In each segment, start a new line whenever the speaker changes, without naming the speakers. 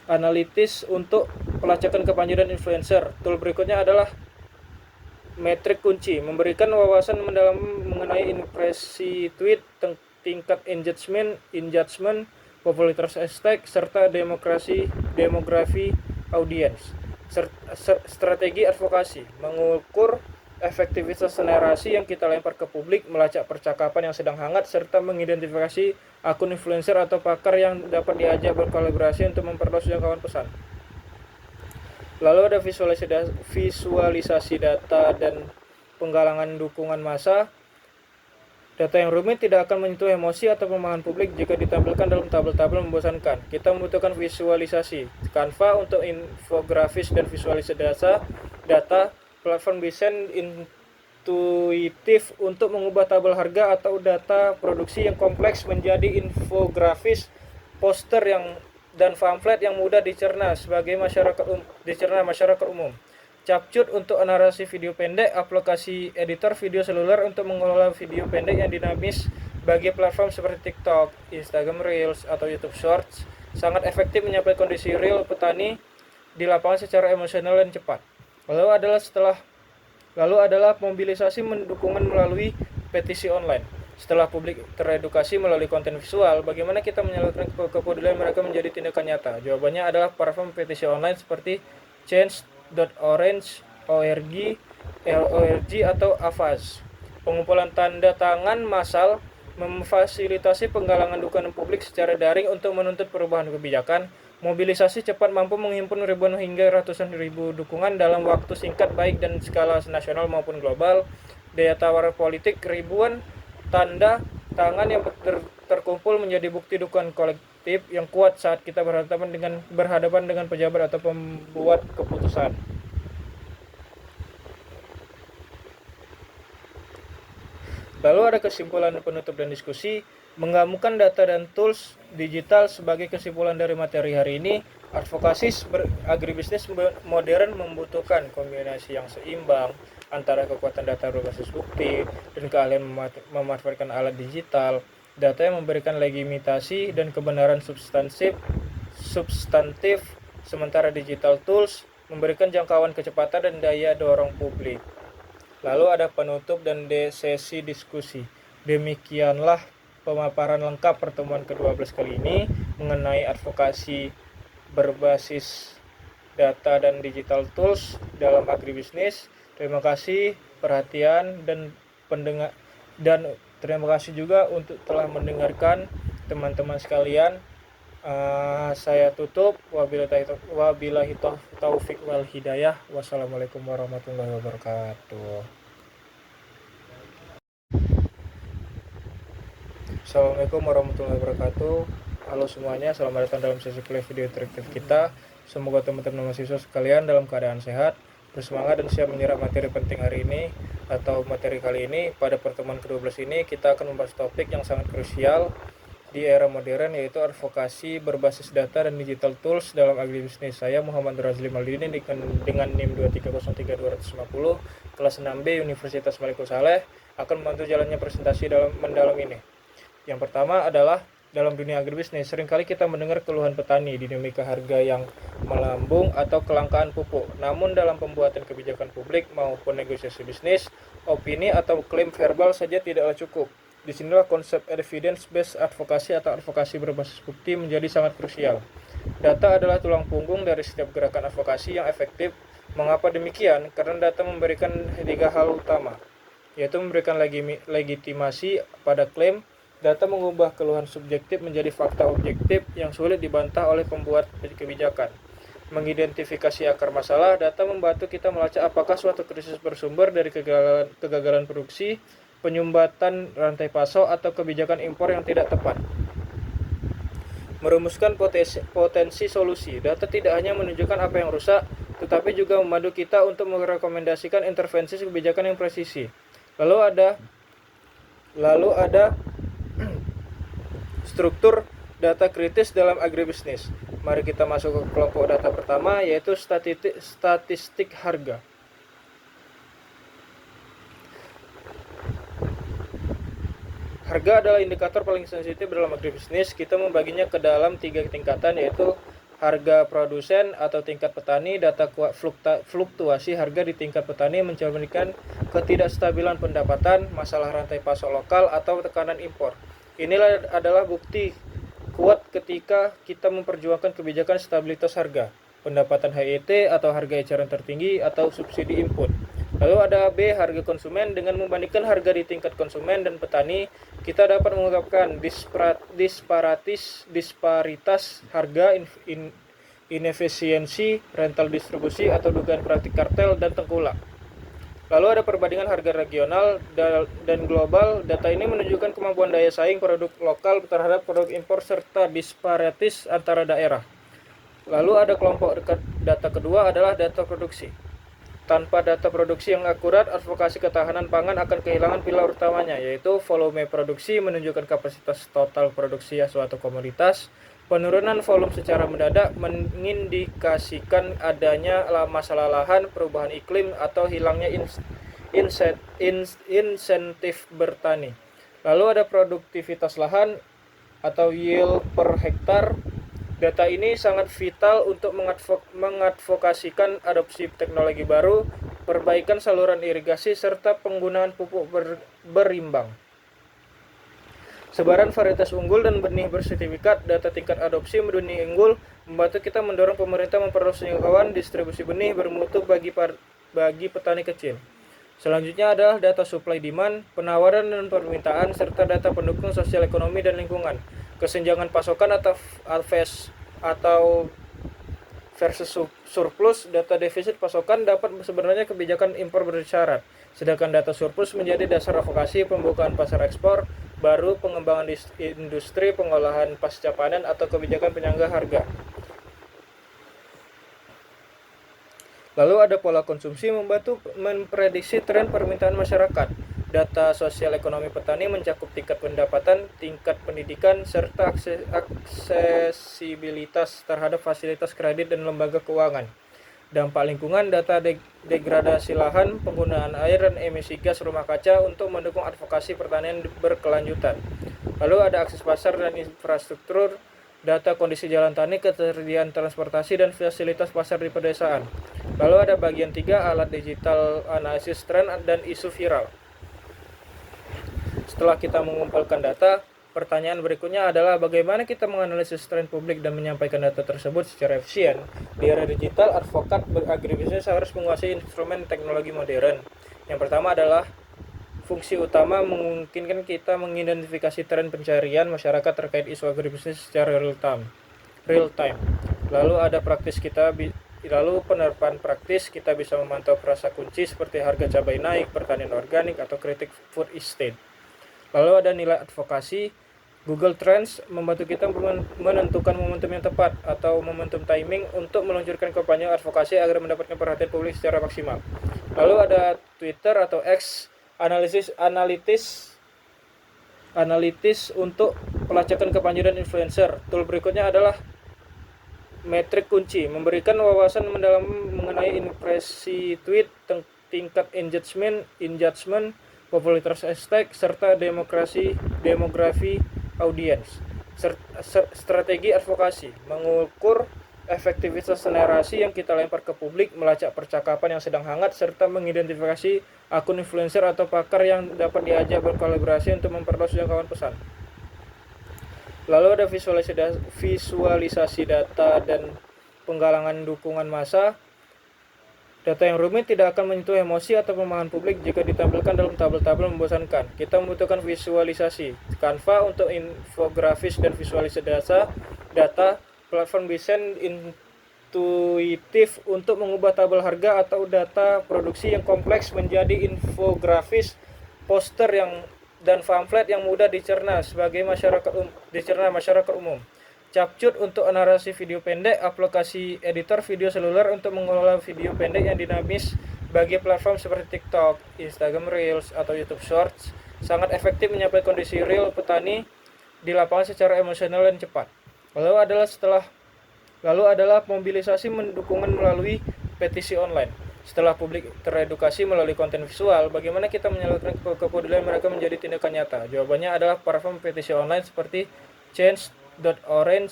analitis untuk pelacakan kepanjuran influencer. Tool berikutnya adalah metrik kunci, memberikan wawasan mendalam mengenai impresi tweet, tingkat engagement, popularitas hashtag, serta demografi audiens. Strategi advokasi, mengukur efektivitas narasi yang kita lempar ke publik, melacak percakapan yang sedang hangat, serta mengidentifikasi akun influencer atau pakar yang dapat diajak berkolaborasi untuk memperluas jangkauan pesan. Lalu ada visualisasi data dan penggalangan dukungan massa. Data yang rumit tidak akan menyentuh emosi atau pemahaman publik jika ditampilkan dalam tabel-tabel membosankan. Kita membutuhkan visualisasi. Canva untuk infografis dan visualisasi data, platform desain intuitif untuk mengubah tabel harga atau data produksi yang kompleks menjadi infografis, poster dan pamflet yang mudah dicerna masyarakat umum. Capcut untuk narasi video pendek, aplikasi editor video seluler untuk mengelola video pendek yang dinamis bagi platform seperti TikTok, Instagram Reels, atau YouTube Shorts, sangat efektif menyampaikan kondisi real petani di lapangan secara emosional dan cepat. Lalu adalah mobilisasi dukungan melalui petisi online. Setelah publik teredukasi melalui konten visual, bagaimana kita menyalurkan kepedulian mereka menjadi tindakan nyata? Jawabannya adalah platform petisi online seperti Change.org atau Avaz. Pengumpulan tanda tangan massal memfasilitasi penggalangan dukungan publik secara daring untuk menuntut perubahan kebijakan. Mobilisasi cepat mampu menghimpun ribuan hingga ratusan ribu dukungan dalam waktu singkat baik dan skala nasional maupun global. Daya tawar politik, ribuan tanda tangan yang terkumpul menjadi bukti dukungan kolektif yang kuat saat kita berhadapan dengan pejabat atau pembuat keputusan. Lalu ada kesimpulan penutup dan diskusi. Menggabungkan data dan tools digital sebagai kesimpulan dari materi hari ini, advokasi agribisnis modern membutuhkan kombinasi yang seimbang antara kekuatan data berbasis bukti dan keahlian memanfaatkan alat digital. Data yang memberikan legitimasi dan kebenaran substantif, sementara digital tools memberikan jangkauan kecepatan dan daya dorong publik. Lalu ada penutup dan sesi diskusi. Demikianlah pemaparan lengkap pertemuan ke-12 kali ini mengenai advokasi berbasis data dan digital tools dalam agribisnis. Terima kasih perhatian dan pendengar, dan terima kasih juga untuk telah mendengarkan teman-teman sekalian. Saya tutup. Wabillahi taufik wal hidayah. Wassalamualaikum warahmatullahi wabarakatuh. Assalamualaikum warahmatullahi wabarakatuh. Halo semuanya, selamat datang dalam sesi kuliah video interaktif kita. Semoga teman-teman mahasiswa sekalian dalam keadaan sehat, bersemangat dan siap menyerap materi penting hari ini atau materi kali ini. Pada pertemuan ke-12 ini kita akan membahas topik yang sangat krusial di era modern, yaitu advokasi berbasis data dan digital tools dalam agribisnis. Saya Muhammad Razli Maldini dengan NIM 2303250 kelas 6B Universitas Maliku Saleh akan membantu jalannya presentasi mendalam ini. Yang pertama adalah dalam dunia agribisnis, seringkali kita mendengar keluhan petani, dinamika harga yang melambung atau kelangkaan pupuk. Namun dalam pembuatan kebijakan publik maupun negosiasi bisnis, opini atau klaim verbal saja tidaklah cukup. Disinilah konsep evidence-based advokasi atau advokasi berbasis bukti menjadi sangat krusial. Data adalah tulang punggung dari setiap gerakan advokasi yang efektif. Mengapa demikian? Karena data memberikan 3 hal utama, yaitu memberikan legitimasi pada klaim. Data mengubah keluhan subjektif menjadi fakta objektif yang sulit dibantah oleh pembuat kebijakan. Mengidentifikasi akar masalah, data membantu kita melacak apakah suatu krisis bersumber dari kegagalan produksi, penyumbatan rantai pasok, atau kebijakan impor yang tidak tepat. Merumuskan potensi solusi. Data tidak hanya menunjukkan apa yang rusak, tetapi juga membantu kita untuk merekomendasikan intervensi kebijakan yang presisi. Lalu ada struktur data kritis dalam agribisnis. Mari kita masuk ke kelompok data pertama, yaitu statistik harga. Harga adalah indikator paling sensitif dalam agribisnis. Kita membaginya ke dalam 3 tingkatan, yaitu harga produsen atau tingkat petani. Data fluktuasi harga di tingkat petani mencerminkan ketidakstabilan pendapatan, masalah rantai pasok lokal, atau tekanan impor. Inilah adalah bukti kuat ketika kita memperjuangkan kebijakan stabilitas harga, pendapatan HET atau harga eceran tertinggi atau subsidi input. Lalu ada B, harga konsumen. Dengan membandingkan harga di tingkat konsumen dan petani, kita dapat mengungkapkan disparitas harga, inefisiensi, rental distribusi atau dugaan praktik kartel dan tengkulak. Lalu ada perbandingan harga regional dan global. Data ini menunjukkan kemampuan daya saing produk lokal terhadap produk impor serta disparitas antara daerah. Lalu ada kelompok data kedua adalah data produksi. Tanpa data produksi yang akurat, advokasi ketahanan pangan akan kehilangan pilar utamanya, yaitu volume produksi menunjukkan kapasitas total produksi suatu komoditas. Penurunan volume secara mendadak mengindikasikan adanya masalah lahan, perubahan iklim, atau hilangnya insentif bertani. Lalu ada produktivitas lahan atau yield per hektar. Data ini sangat vital untuk mengadvokasikan adopsi teknologi baru, perbaikan saluran irigasi, serta penggunaan pupuk berimbang. Sebaran varietas unggul dan benih bersertifikat. Data tingkat adopsi benih unggul membantu kita mendorong pemerintah memperluas jangkauan distribusi benih bermutu bagi petani kecil. Selanjutnya adalah data supply demand, penawaran dan permintaan, serta data pendukung sosial ekonomi dan lingkungan. Kesenjangan pasokan atau versus surplus. Data defisit pasokan dapat sebenarnya kebijakan impor bersyarat, sedangkan data surplus menjadi dasar advokasi pembukaan pasar ekspor baru, pengembangan industri pengolahan pasca panen, atau kebijakan penyangga harga. Lalu ada pola konsumsi membantu memprediksi tren permintaan masyarakat. Data sosial ekonomi petani mencakup tingkat pendapatan, tingkat pendidikan, serta aksesibilitas terhadap fasilitas kredit dan lembaga keuangan. Dampak lingkungan, data degradasi lahan, penggunaan air, dan emisi gas rumah kaca untuk mendukung advokasi pertanian berkelanjutan. Lalu ada akses pasar dan infrastruktur, data kondisi jalan tani, ketersediaan transportasi, dan fasilitas pasar di pedesaan. Lalu ada bagian 3, alat digital analisis tren dan isu viral. Setelah kita mengumpulkan data, pertanyaan berikutnya adalah bagaimana kita menganalisis tren publik dan menyampaikan data tersebut secara efisien. Di era digital, advokat agribisnis harus menguasai instrumen teknologi modern. Yang pertama adalah fungsi utama memungkinkan kita mengidentifikasi tren pencarian masyarakat terkait isu agribisnis secara real time. Lalu penerapan praktis, kita bisa memantau frasa kunci seperti harga cabai naik, pertanian organik, atau kritik food estate. Lalu ada nilai advokasi. Google Trends membantu kita menentukan momentum yang tepat atau momentum timing untuk meluncurkan kampanye advokasi agar mendapatkan perhatian publik secara maksimal. Lalu ada Twitter atau X, analitis untuk pelacakan kampanye dan influencer. Tool berikutnya adalah metrik kunci, memberikan wawasan mendalam mengenai impresi tweet, tingkat engagement, popularitas hashtag, serta demografi audiens. Strategi advokasi, mengukur efektivitas narasi yang kita lempar ke publik, melacak percakapan yang sedang hangat, serta mengidentifikasi akun influencer atau pakar yang dapat diajak berkolaborasi untuk memperluas jangkauan pesan. Lalu ada visualisasi data dan penggalangan dukungan massa. Data yang rumit tidak akan menyentuh emosi atau pemahaman publik jika ditampilkan dalam tabel-tabel membosankan. Kita membutuhkan visualisasi. Canva untuk infografis dan visualisasi data, platform desain intuitif untuk mengubah tabel harga atau data produksi yang kompleks menjadi infografis, poster dan pamflet yang mudah dicerna masyarakat umum. Capcut untuk narasi video pendek, aplikasi editor video seluler untuk mengelola video pendek yang dinamis bagi platform seperti TikTok, Instagram Reels, atau YouTube Shorts, sangat efektif menyampaikan kondisi real petani di lapangan secara emosional dan cepat. Lalu adalah mobilisasi dukungan melalui petisi online. Setelah publik teredukasi melalui konten visual, bagaimana kita menyalurkan kepedulian mereka menjadi tindakan nyata? Jawabannya adalah platform petisi online seperti change.org,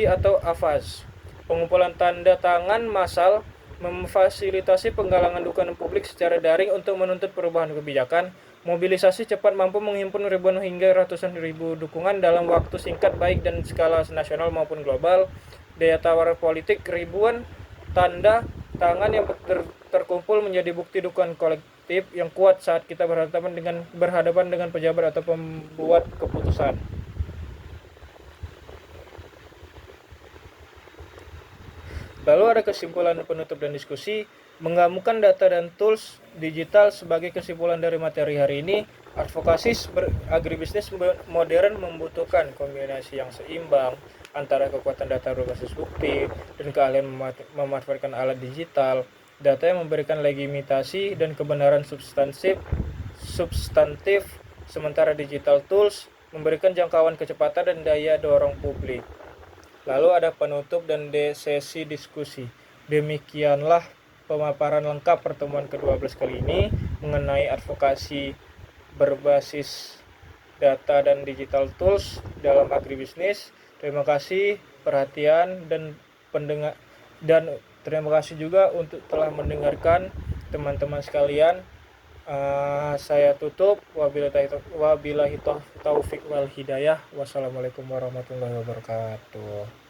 atau Avaz. Pengumpulan tanda tangan massal memfasilitasi penggalangan dukungan publik secara daring untuk menuntut perubahan kebijakan. Mobilisasi cepat mampu menghimpun ribuan hingga ratusan ribu dukungan dalam waktu singkat baik dan skala nasional maupun global. Daya tawar politik ribuan tanda tangan yang terkumpul menjadi bukti dukungan kolektif yang kuat saat kita berhadapan dengan pejabat atau pembuat keputusan. Lalu ada kesimpulan penutup dan diskusi. Menggabungkan data dan tools digital sebagai kesimpulan dari materi hari ini, advokasi agribisnis modern membutuhkan kombinasi yang seimbang antara kekuatan data berbasis bukti dan keahlian memanfaatkan alat digital, data yang memberikan legitimasi dan kebenaran substantif, sementara digital tools memberikan jangkauan kecepatan dan daya dorong publik. Lalu ada penutup dan sesi diskusi. Demikianlah pemaparan lengkap pertemuan ke-12 kali ini mengenai advokasi berbasis data dan digital tools dalam agribisnis. Terima kasih perhatian dan pendengar, dan terima kasih juga untuk telah mendengarkan teman-teman sekalian. Saya tutup. Wabillahi taufik wal hidayah. Wassalamualaikum warahmatullahi wabarakatuh.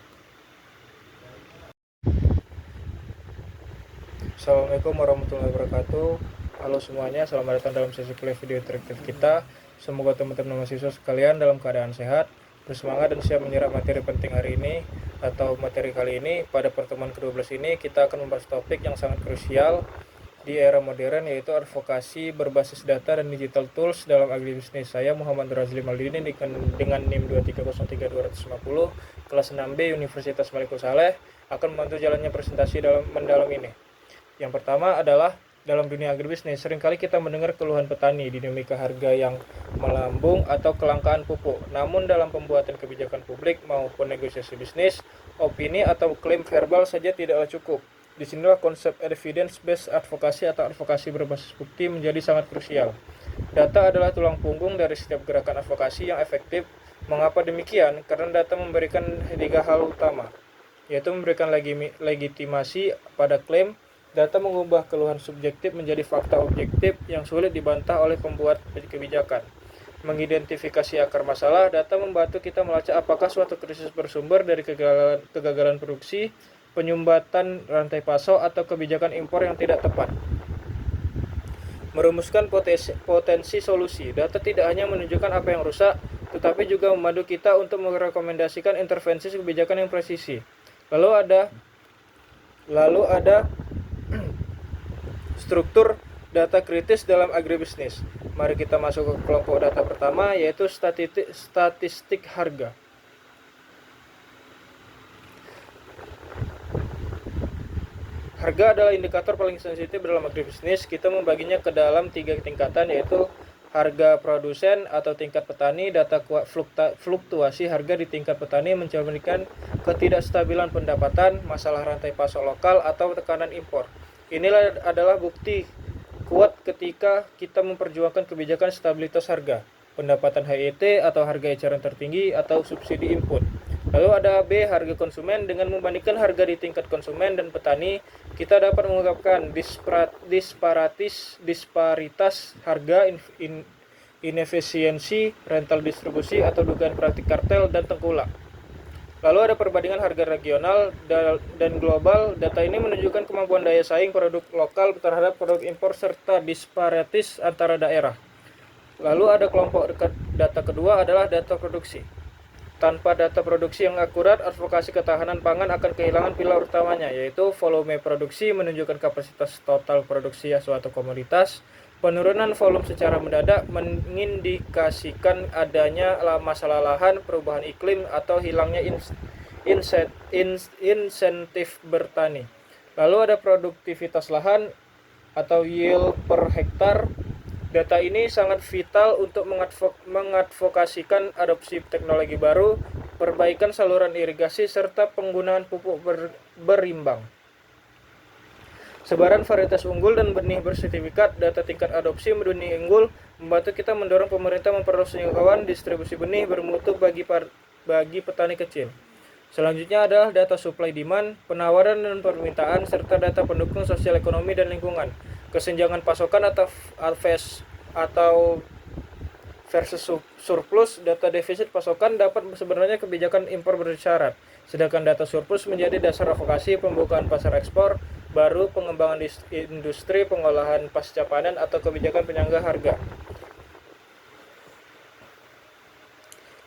Assalamualaikum warahmatullahi wabarakatuh. Halo semuanya, selamat datang dalam sesi kuliah video interaktif kita. Semoga teman-teman mahasiswa sekalian dalam keadaan sehat, bersemangat dan siap menyerap materi penting hari ini atau materi kali ini. Pada pertemuan ke-12 ini kita akan membahas topik yang sangat krusial di era modern, yaitu advokasi berbasis data dan digital tools dalam agribisnis. Saya Muhammad Razli Maldini dengan NIM 2303250 kelas 6B Universitas Malikul Saleh akan membantu jalannya presentasi mendalam ini. Yang pertama adalah dalam dunia agribisnis, seringkali kita mendengar keluhan petani, dinamika harga yang melambung atau kelangkaan pupuk. Namun dalam pembuatan kebijakan publik maupun negosiasi bisnis, opini atau klaim verbal saja tidaklah cukup. Disinilah konsep evidence-based advokasi atau advokasi berbasis bukti menjadi sangat krusial. Data adalah tulang punggung dari setiap gerakan advokasi yang efektif. Mengapa demikian? Karena data memberikan 3 hal utama, yaitu memberikan legitimasi pada klaim. Data mengubah keluhan subjektif menjadi fakta objektif yang sulit dibantah oleh pembuat kebijakan. Mengidentifikasi akar masalah, data membantu kita melacak apakah suatu krisis bersumber dari kegagalan produksi, penyumbatan rantai pasok, atau kebijakan impor yang tidak tepat. Merumuskan potensi solusi, data tidak hanya menunjukkan apa yang rusak, tetapi juga membantu kita untuk merekomendasikan intervensi kebijakan yang presisi. Lalu ada struktur data kritis dalam agribisnis. Mari kita masuk ke kelompok data pertama, yaitu statistik harga. Harga adalah indikator paling sensitif dalam agribisnis. Kita membaginya ke dalam 3 tingkatan, yaitu harga produsen atau tingkat petani. Data fluktuasi harga di tingkat petani mencerminkan ketidakstabilan pendapatan, masalah rantai pasok lokal, atau tekanan impor. Inilah adalah bukti kuat ketika kita memperjuangkan kebijakan stabilitas harga, pendapatan HET atau harga eceran tertinggi atau subsidi input. Lalu ada B, harga konsumen. Dengan membandingkan harga di tingkat konsumen dan petani, kita dapat mengungkapkan disparitas harga, inefisiensi, rental distribusi atau dugaan praktik kartel dan tengkulak. Lalu ada perbandingan harga regional dan global. Data ini menunjukkan kemampuan daya saing produk lokal terhadap produk impor serta disparitas antara daerah. Lalu ada kelompok data kedua adalah data produksi. Tanpa data produksi yang akurat, advokasi ketahanan pangan akan kehilangan pilar utamanya, yaitu volume produksi menunjukkan kapasitas total produksi suatu komoditas. Penurunan volume secara mendadak mengindikasikan adanya masalah lahan, perubahan iklim, atau hilangnya insentif bertani. Lalu ada produktivitas lahan atau yield per hektar. Data ini sangat vital untuk mengadvokasikan adopsi teknologi baru, perbaikan saluran irigasi, serta penggunaan pupuk berimbang. Sebaran varietas unggul dan benih bersertifikat, data tingkat adopsi benih unggul membantu kita mendorong pemerintah memperluas jangkauan distribusi benih bermutu bagi petani kecil. Selanjutnya adalah data supply demand, penawaran dan permintaan, serta data pendukung sosial ekonomi dan lingkungan. Kesenjangan pasokan atau versus surplus, data defisit pasokan dapat sebenarnya kebijakan impor bersyarat. Sedangkan data surplus menjadi dasar advokasi pembukaan pasar ekspor baru, pengembangan industri, pengolahan pasca panen, atau kebijakan penyangga harga.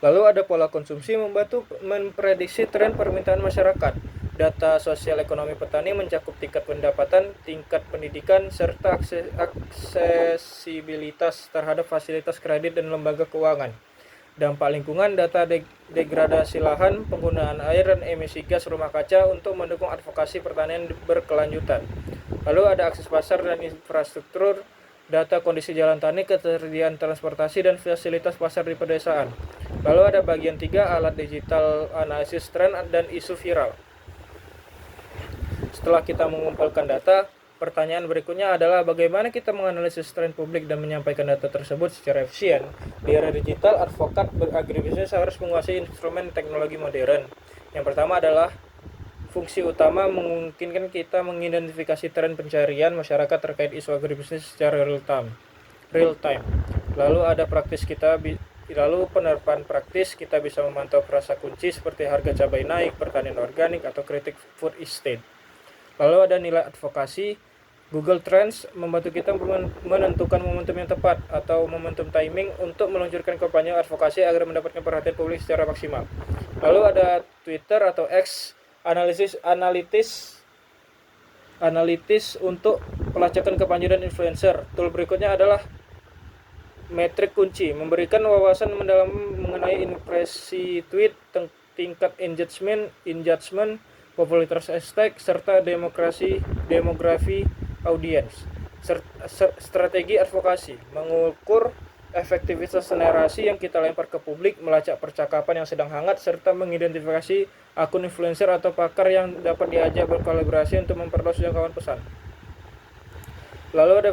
Lalu ada pola konsumsi membantu memprediksi tren permintaan masyarakat. Data sosial ekonomi petani mencakup tingkat pendapatan, tingkat pendidikan, serta aksesibilitas terhadap fasilitas kredit dan lembaga keuangan. Dampak lingkungan, data degradasi lahan, penggunaan air, dan emisi gas rumah kaca untuk mendukung advokasi pertanian berkelanjutan. Lalu ada akses pasar dan infrastruktur, data kondisi jalan tani, ketersediaan transportasi, dan fasilitas pasar di pedesaan. Lalu ada bagian 3, alat digital analisis tren dan isu viral. Setelah kita mengumpulkan data, pertanyaan berikutnya adalah bagaimana kita menganalisis tren publik dan menyampaikan data tersebut secara efisien. Di era digital, advokat agribisnis harus menguasai instrumen teknologi modern. Yang pertama adalah fungsi utama memungkinkan kita mengidentifikasi tren pencarian masyarakat terkait isu agribisnis secara real time. Lalu ada penerapan praktis, kita bisa memantau frasa kunci seperti harga cabai naik, pertanian organik, atau kritik food estate. Lalu ada nilai advokasi. Google Trends membantu kita menentukan momentum yang tepat atau momentum timing untuk meluncurkan kampanye advokasi agar mendapatkan perhatian publik secara maksimal. Lalu ada Twitter atau X, analitis untuk pelacakan kampanye dan influencer. Tool berikutnya adalah metrik kunci, memberikan wawasan mendalam mengenai impresi tweet, tingkat engagement, popularitas hashtag, serta demografi audiens. Strategi advokasi, mengukur efektivitas narasi yang kita lempar ke publik, melacak percakapan yang sedang hangat, serta mengidentifikasi akun influencer atau pakar yang dapat diajak berkolaborasi untuk memperluas jangkauan pesan. Lalu ada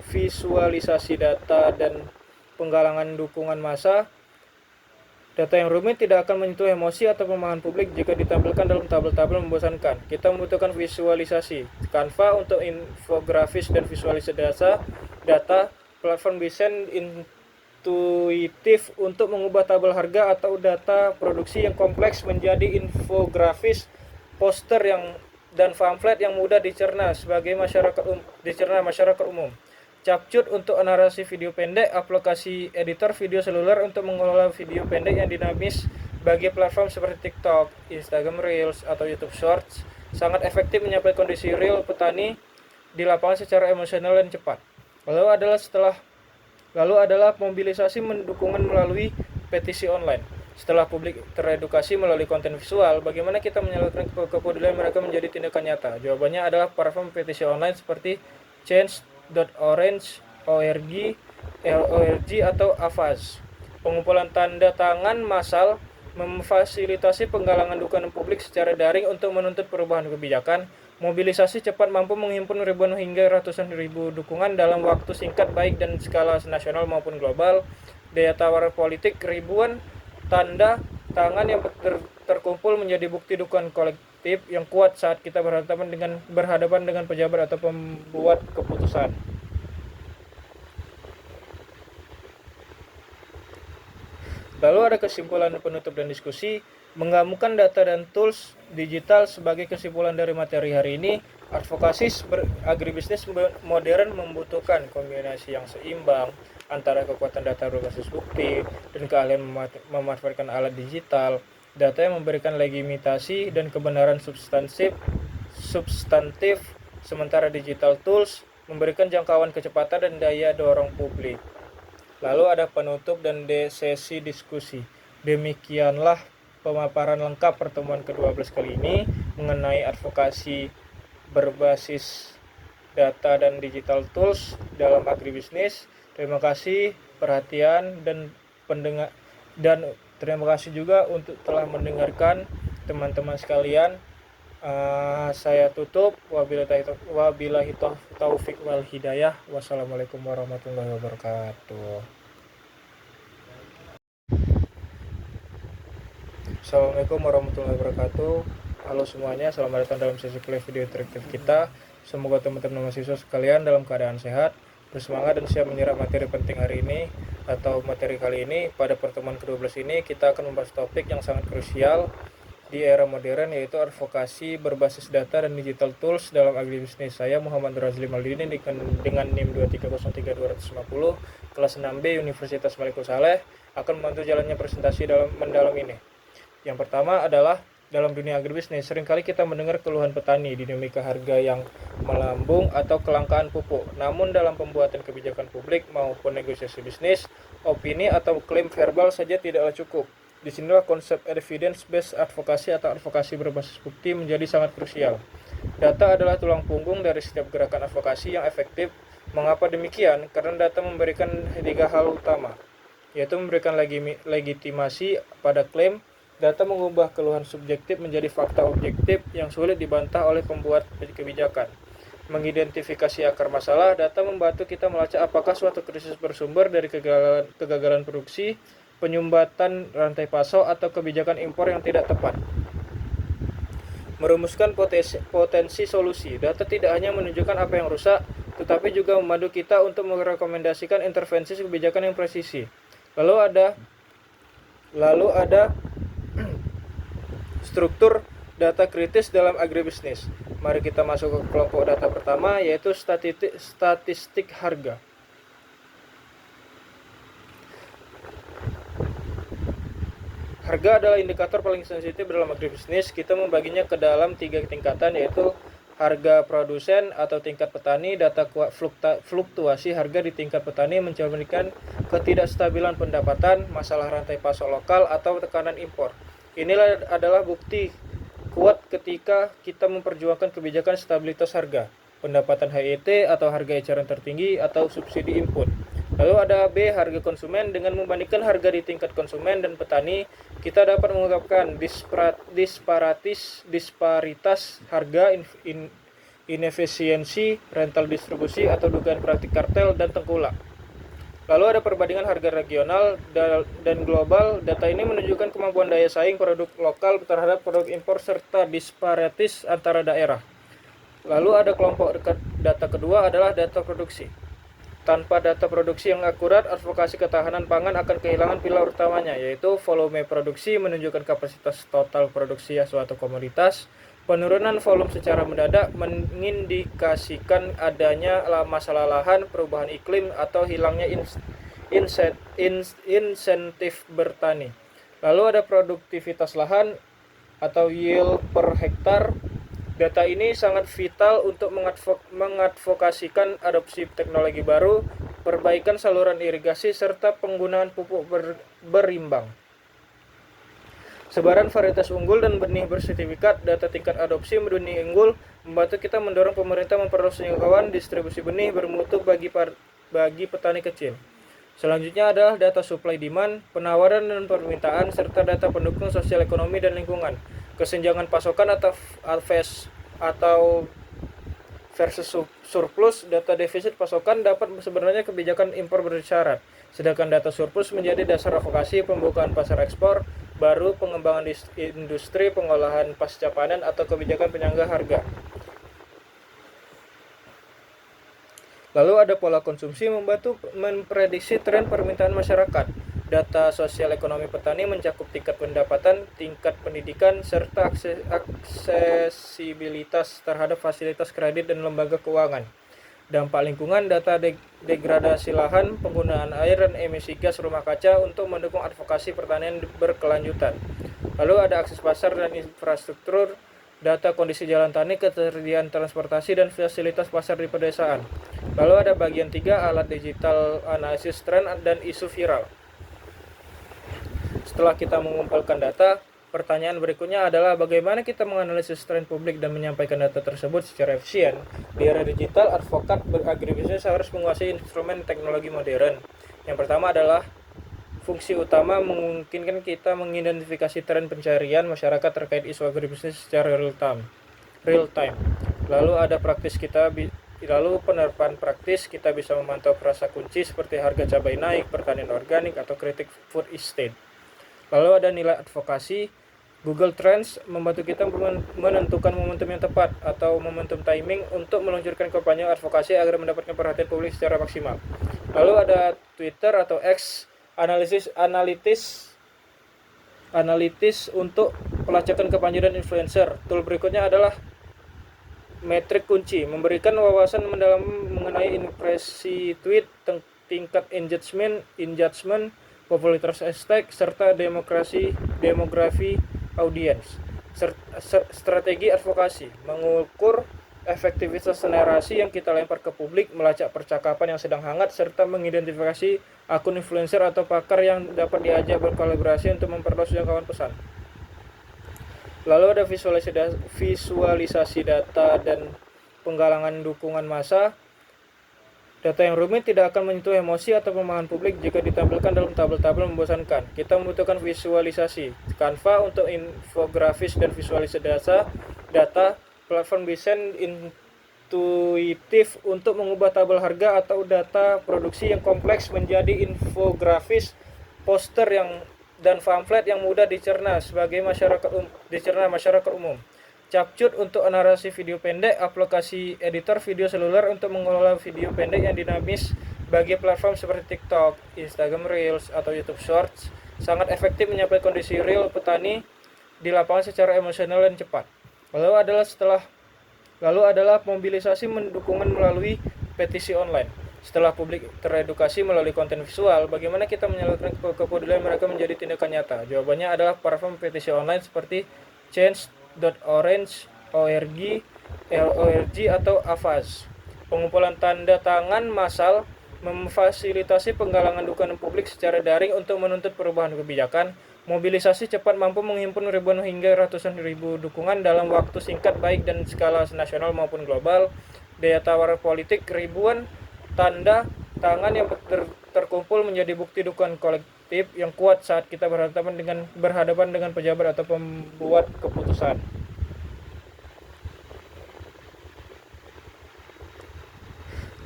visualisasi data dan penggalangan dukungan massa. Data yang rumit tidak akan menyentuh emosi atau pemahaman publik jika ditampilkan dalam tabel-tabel membosankan. Kita membutuhkan visualisasi. Canva untuk infografis dan visualisasi data, platform desain intuitif untuk mengubah tabel harga atau data produksi yang kompleks menjadi infografis, poster dan pamflet yang mudah dicerna masyarakat umum. Capcut untuk narasi video pendek, aplikasi editor video seluler untuk mengelola video pendek yang dinamis bagi platform seperti TikTok, Instagram Reels, atau YouTube Shorts, sangat efektif menyampaikan kondisi real petani di lapangan secara emosional dan cepat. Lalu adalah mobilisasi dukungan melalui petisi online. Setelah publik teredukasi melalui konten visual, bagaimana kita menyalurkan kepedulian mereka menjadi tindakan nyata? Jawabannya adalah platform petisi online seperti Change.org atau Avaz. Pengumpulan tanda tangan massal memfasilitasi penggalangan dukungan publik secara daring untuk menuntut perubahan kebijakan. Mobilisasi cepat mampu menghimpun ribuan hingga ratusan ribu dukungan dalam waktu singkat baik dan skala nasional maupun global. Daya tawar politik, ribuan tanda tangan yang terkumpul menjadi bukti dukungan kolektif yang kuat saat kita berhadapan dengan pejabat atau pembuat keputusan. Lalu ada kesimpulan penutup dan diskusi. Menggabungkan data dan tools digital sebagai kesimpulan dari materi hari ini, advokasi agribisnis modern membutuhkan kombinasi yang seimbang antara kekuatan data berbasis bukti dan keahlian memanfaatkan alat digital. Data yang memberikan legitimasi dan kebenaran substantif, sementara digital tools memberikan jangkauan kecepatan dan daya dorong publik. Lalu ada penutup dan sesi diskusi. Demikianlah pemaparan lengkap pertemuan ke-12 kali ini mengenai advokasi berbasis data dan digital tools dalam agribisnis. Terima kasih perhatian dan terima kasih juga untuk telah mendengarkan teman-teman sekalian. Saya tutup. Wabillahi taufik wal hidayah. Wassalamualaikum warahmatullahi wabarakatuh. Assalamualaikum warahmatullahi wabarakatuh. Halo semuanya, selamat datang dalam sesi kuliah video interaktif kita. Semoga teman-teman mahasiswa sekalian dalam keadaan sehat, bersemangat dan siap menyerap materi penting hari ini atau materi kali ini. Pada pertemuan ke-12 ini kita akan membahas topik yang sangat krusial di era modern, yaitu advokasi berbasis data dan digital tools dalam agribisnis. Saya Muhammad Razli Maldini dengan NIM 2303250 kelas 6B Universitas Malikul Saleh akan membantu jalannya presentasi mendalam ini. Yang pertama adalah dalam dunia agribisnis, seringkali kita mendengar keluhan petani, dinamika harga yang melambung atau kelangkaan pupuk. Namun dalam pembuatan kebijakan publik maupun negosiasi bisnis, opini atau klaim verbal saja tidaklah cukup. Disinilah konsep evidence-based advokasi atau advokasi berbasis bukti menjadi sangat krusial. Data adalah tulang punggung dari setiap gerakan advokasi yang efektif. Mengapa demikian? Karena data memberikan 3 hal utama, yaitu memberikan legitimasi pada klaim. Data mengubah keluhan subjektif menjadi fakta objektif yang sulit dibantah oleh pembuat kebijakan. Mengidentifikasi akar masalah, data membantu kita melacak apakah suatu krisis bersumber dari kegagalan produksi, penyumbatan rantai pasok, atau kebijakan impor yang tidak tepat. Merumuskan potensi solusi, data tidak hanya menunjukkan apa yang rusak, tetapi juga membantu kita untuk merekomendasikan intervensi kebijakan yang presisi. Lalu ada struktur data kritis dalam agribisnis. Mari kita masuk ke kelompok data pertama, yaitu statistik harga. Harga adalah indikator paling sensitif dalam agribisnis. Kita membaginya ke dalam 3 tingkatan, yaitu harga produsen atau tingkat petani. Data fluktuasi harga di tingkat petani mencerminkan ketidakstabilan pendapatan, masalah rantai pasok lokal, atau tekanan impor. Inilah adalah bukti kuat ketika kita memperjuangkan kebijakan stabilitas harga, pendapatan HET atau harga eceran tertinggi atau subsidi input. Lalu ada B, harga konsumen. Dengan membandingkan harga di tingkat konsumen dan petani, kita dapat mengungkapkan disparitas harga, inefisiensi, rental distribusi atau dugaan praktik kartel dan tengkulak. Lalu ada perbandingan harga regional dan global. Data ini menunjukkan kemampuan daya saing produk lokal terhadap produk impor serta disparitas antara daerah. Lalu ada kelompok data kedua adalah data produksi. Tanpa data produksi yang akurat, advokasi ketahanan pangan akan kehilangan pilar utamanya, yaitu volume produksi menunjukkan kapasitas total produksi suatu komoditas. Penurunan volume secara mendadak mengindikasikan adanya masalah lahan, perubahan iklim, atau hilangnya insentif bertani. Lalu ada produktivitas lahan atau yield per hektar. Data ini sangat vital untuk mengadvokasikan adopsi teknologi baru, perbaikan saluran irigasi, serta penggunaan pupuk berimbang. Sebaran varietas unggul dan benih bersertifikat. Data tingkat adopsi benih unggul membantu kita mendorong pemerintah memperluas jangkauan distribusi benih bermutu bagi petani kecil. Selanjutnya adalah data supply demand, penawaran dan permintaan, serta data pendukung sosial ekonomi dan lingkungan. Kesenjangan pasokan atau versus surplus. Data defisit pasokan dapat sebenarnya kebijakan impor bersyarat, sedangkan data surplus menjadi dasar advokasi pembukaan pasar ekspor baru, pengembangan industri pengolahan pasca panen, atau kebijakan penyangga harga. Lalu ada pola konsumsi, membantu memprediksi tren permintaan masyarakat. Data sosial ekonomi petani mencakup tingkat pendapatan, tingkat pendidikan, serta aksesibilitas terhadap fasilitas kredit dan lembaga keuangan. Dampak lingkungan, data degradasi lahan, penggunaan air, dan emisi gas rumah kaca untuk mendukung advokasi pertanian berkelanjutan. Lalu ada akses pasar dan infrastruktur, data kondisi jalan tani, ketersediaan transportasi, dan fasilitas pasar di pedesaan. Lalu ada bagian 3, alat digital analisis tren dan isu viral. Setelah kita mengumpulkan data, pertanyaan berikutnya adalah bagaimana kita menganalisis tren publik dan menyampaikan data tersebut secara efisien. Di era digital, advokat beragribisnis harus menguasai instrumen teknologi modern. Yang pertama adalah fungsi utama memungkinkan kita mengidentifikasi tren pencarian masyarakat terkait isu agribisnis secara real time. real time. Lalu penerapan praktis kita bisa memantau frasa kunci seperti harga cabai naik, pertanian organik, atau kritik food estate. Lalu ada nilai advokasi. Google Trends membantu kita menentukan momentum yang tepat atau momentum timing untuk meluncurkan kampanye advokasi agar mendapatkan perhatian publik secara maksimal. Lalu ada Twitter atau X, analitis untuk pelacakan kampanye dan influencer. Tool berikutnya adalah metrik kunci, memberikan wawasan mendalam mengenai impresi tweet, tingkat engagement, popularitas hashtag, serta demografi audiens. Strategi advokasi, mengukur efektivitas narasi yang kita lempar ke publik, melacak percakapan yang sedang hangat, serta mengidentifikasi akun influencer atau pakar yang dapat diajak berkolaborasi untuk memperluas jangkauan pesan. Lalu ada visualisasi data dan penggalangan dukungan massa. Data yang rumit tidak akan menyentuh emosi atau pemahaman publik jika ditampilkan dalam tabel-tabel membosankan. Kita membutuhkan visualisasi. Canva untuk infografis dan visualisasi data, platform desain intuitif untuk mengubah tabel harga atau data produksi yang kompleks menjadi infografis, poster dan pamflet yang mudah dicerna masyarakat umum. Capcut untuk narasi video pendek, aplikasi editor video seluler untuk mengelola video pendek yang dinamis bagi platform seperti TikTok, Instagram Reels, atau YouTube Shorts, sangat efektif menyampaikan kondisi real petani di lapangan secara emosional dan cepat. Lalu adalah mobilisasi dukungan melalui petisi online. Setelah publik teredukasi melalui konten visual, bagaimana kita menyalurkan kepedulian mereka menjadi tindakan nyata? Jawabannya adalah platform petisi online seperti Change.org atau Avaz. Pengumpulan tanda tangan massal memfasilitasi penggalangan dukungan publik secara daring untuk menuntut perubahan kebijakan. Mobilisasi cepat mampu menghimpun ribuan hingga ratusan ribu dukungan dalam waktu singkat baik dan skala nasional maupun global. Daya tawar politik, ribuan tanda tangan yang terkumpul menjadi bukti dukungan kolektif yang kuat saat kita berhadapan dengan pejabat atau pembuat keputusan.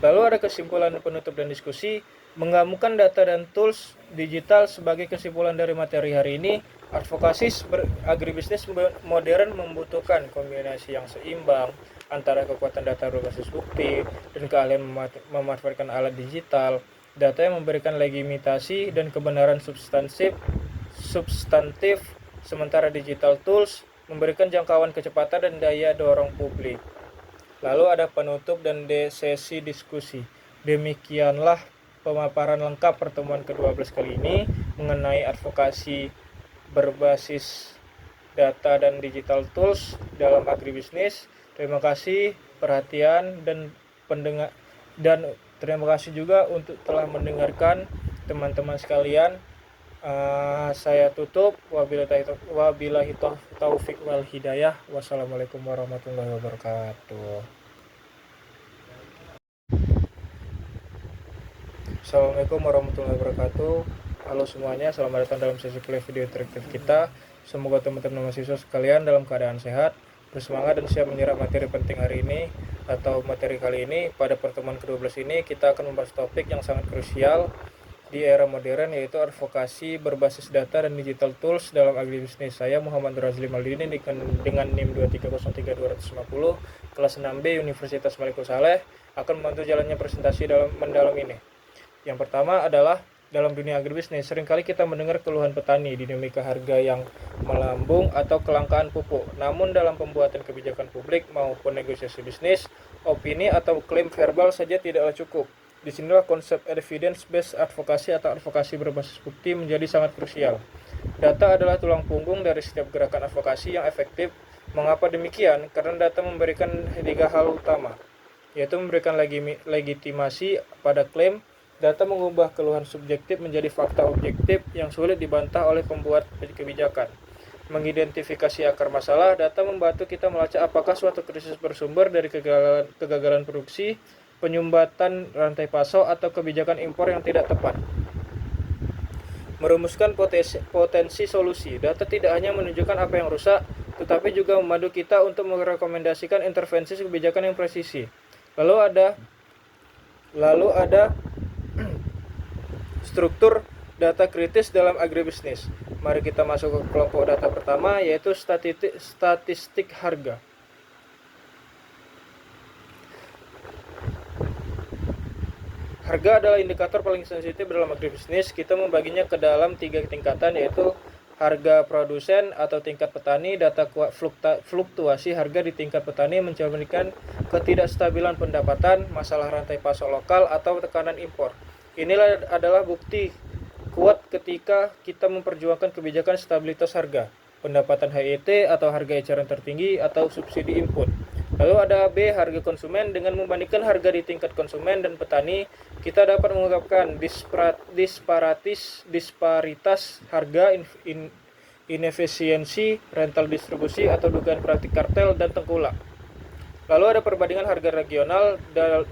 Lalu ada kesimpulan penutup dan diskusi. Menggabungkan data dan tools digital sebagai kesimpulan dari materi hari ini, advokasi agribisnis modern membutuhkan kombinasi yang seimbang antara kekuatan data berbasis bukti dan keahlian memanfaatkan alat digital. Data yang memberikan legitimasi dan kebenaran substantif, sementara digital tools memberikan jangkauan kecepatan dan daya dorong publik. Lalu ada penutup dan sesi diskusi. Demikianlah pemaparan lengkap pertemuan ke-12 kali ini mengenai advokasi berbasis data dan digital tools dalam agribisnis. Terima kasih perhatian dan terima kasih juga untuk telah mendengarkan teman-teman sekalian. Saya tutup. Wabillahi taufik wal hidayah. Wassalamualaikum warahmatullahi wabarakatuh. Assalamualaikum warahmatullahi wabarakatuh. Halo semuanya, selamat datang dalam sesi kuliah video interaktif kita. Semoga teman-teman mahasiswa sekalian dalam keadaan sehat, bersemangat dan siap menyerap materi penting hari ini atau materi kali ini. Pada pertemuan ke-12 ini kita akan membahas topik yang sangat krusial di era modern, yaitu advokasi berbasis data dan digital tools dalam agribisnis. Saya Muhammad Razli Maldini dengan NIM 2303250 kelas 6B Universitas Maliku Saleh akan membantu jalannya presentasi mendalam ini. Yang pertama adalah dalam dunia agribisnis, seringkali kita mendengar keluhan petani, dinamika harga yang melambung atau kelangkaan pupuk. Namun dalam pembuatan kebijakan publik maupun negosiasi bisnis, opini atau klaim verbal saja tidaklah cukup. Disinilah konsep evidence-based advokasi atau advokasi berbasis bukti menjadi sangat krusial. Data adalah tulang punggung dari setiap gerakan advokasi yang efektif. Mengapa demikian? Karena data memberikan 3 hal utama, yaitu memberikan legitimasi pada klaim. Data mengubah keluhan subjektif menjadi fakta objektif yang sulit dibantah oleh pembuat kebijakan. Mengidentifikasi akar masalah, data membantu kita melacak apakah suatu krisis bersumber dari kegagalan produksi, penyumbatan rantai pasok, atau kebijakan impor yang tidak tepat. Merumuskan potensi solusi, data tidak hanya menunjukkan apa yang rusak, tetapi juga memandu kita untuk merekomendasikan intervensi kebijakan yang presisi. Lalu ada struktur data kritis dalam agribisnis. Mari kita masuk ke kelompok data pertama, yaitu statistik harga. Harga adalah indikator paling sensitif dalam agribisnis. Kita membaginya ke dalam 3 tingkatan, yaitu harga produsen atau tingkat petani. Data fluktuasi harga di tingkat petani mencerminkan ketidakstabilan pendapatan, masalah rantai pasok lokal, atau tekanan impor. Inilah adalah bukti kuat ketika kita memperjuangkan kebijakan stabilitas harga, pendapatan HET atau harga eceran tertinggi atau subsidi input. Lalu ada B, harga konsumen. Dengan membandingkan harga di tingkat konsumen dan petani, kita dapat mengungkapkan disparitas harga, inefisiensi, rental distribusi atau dugaan praktik kartel dan tengkulak. Lalu ada perbandingan harga regional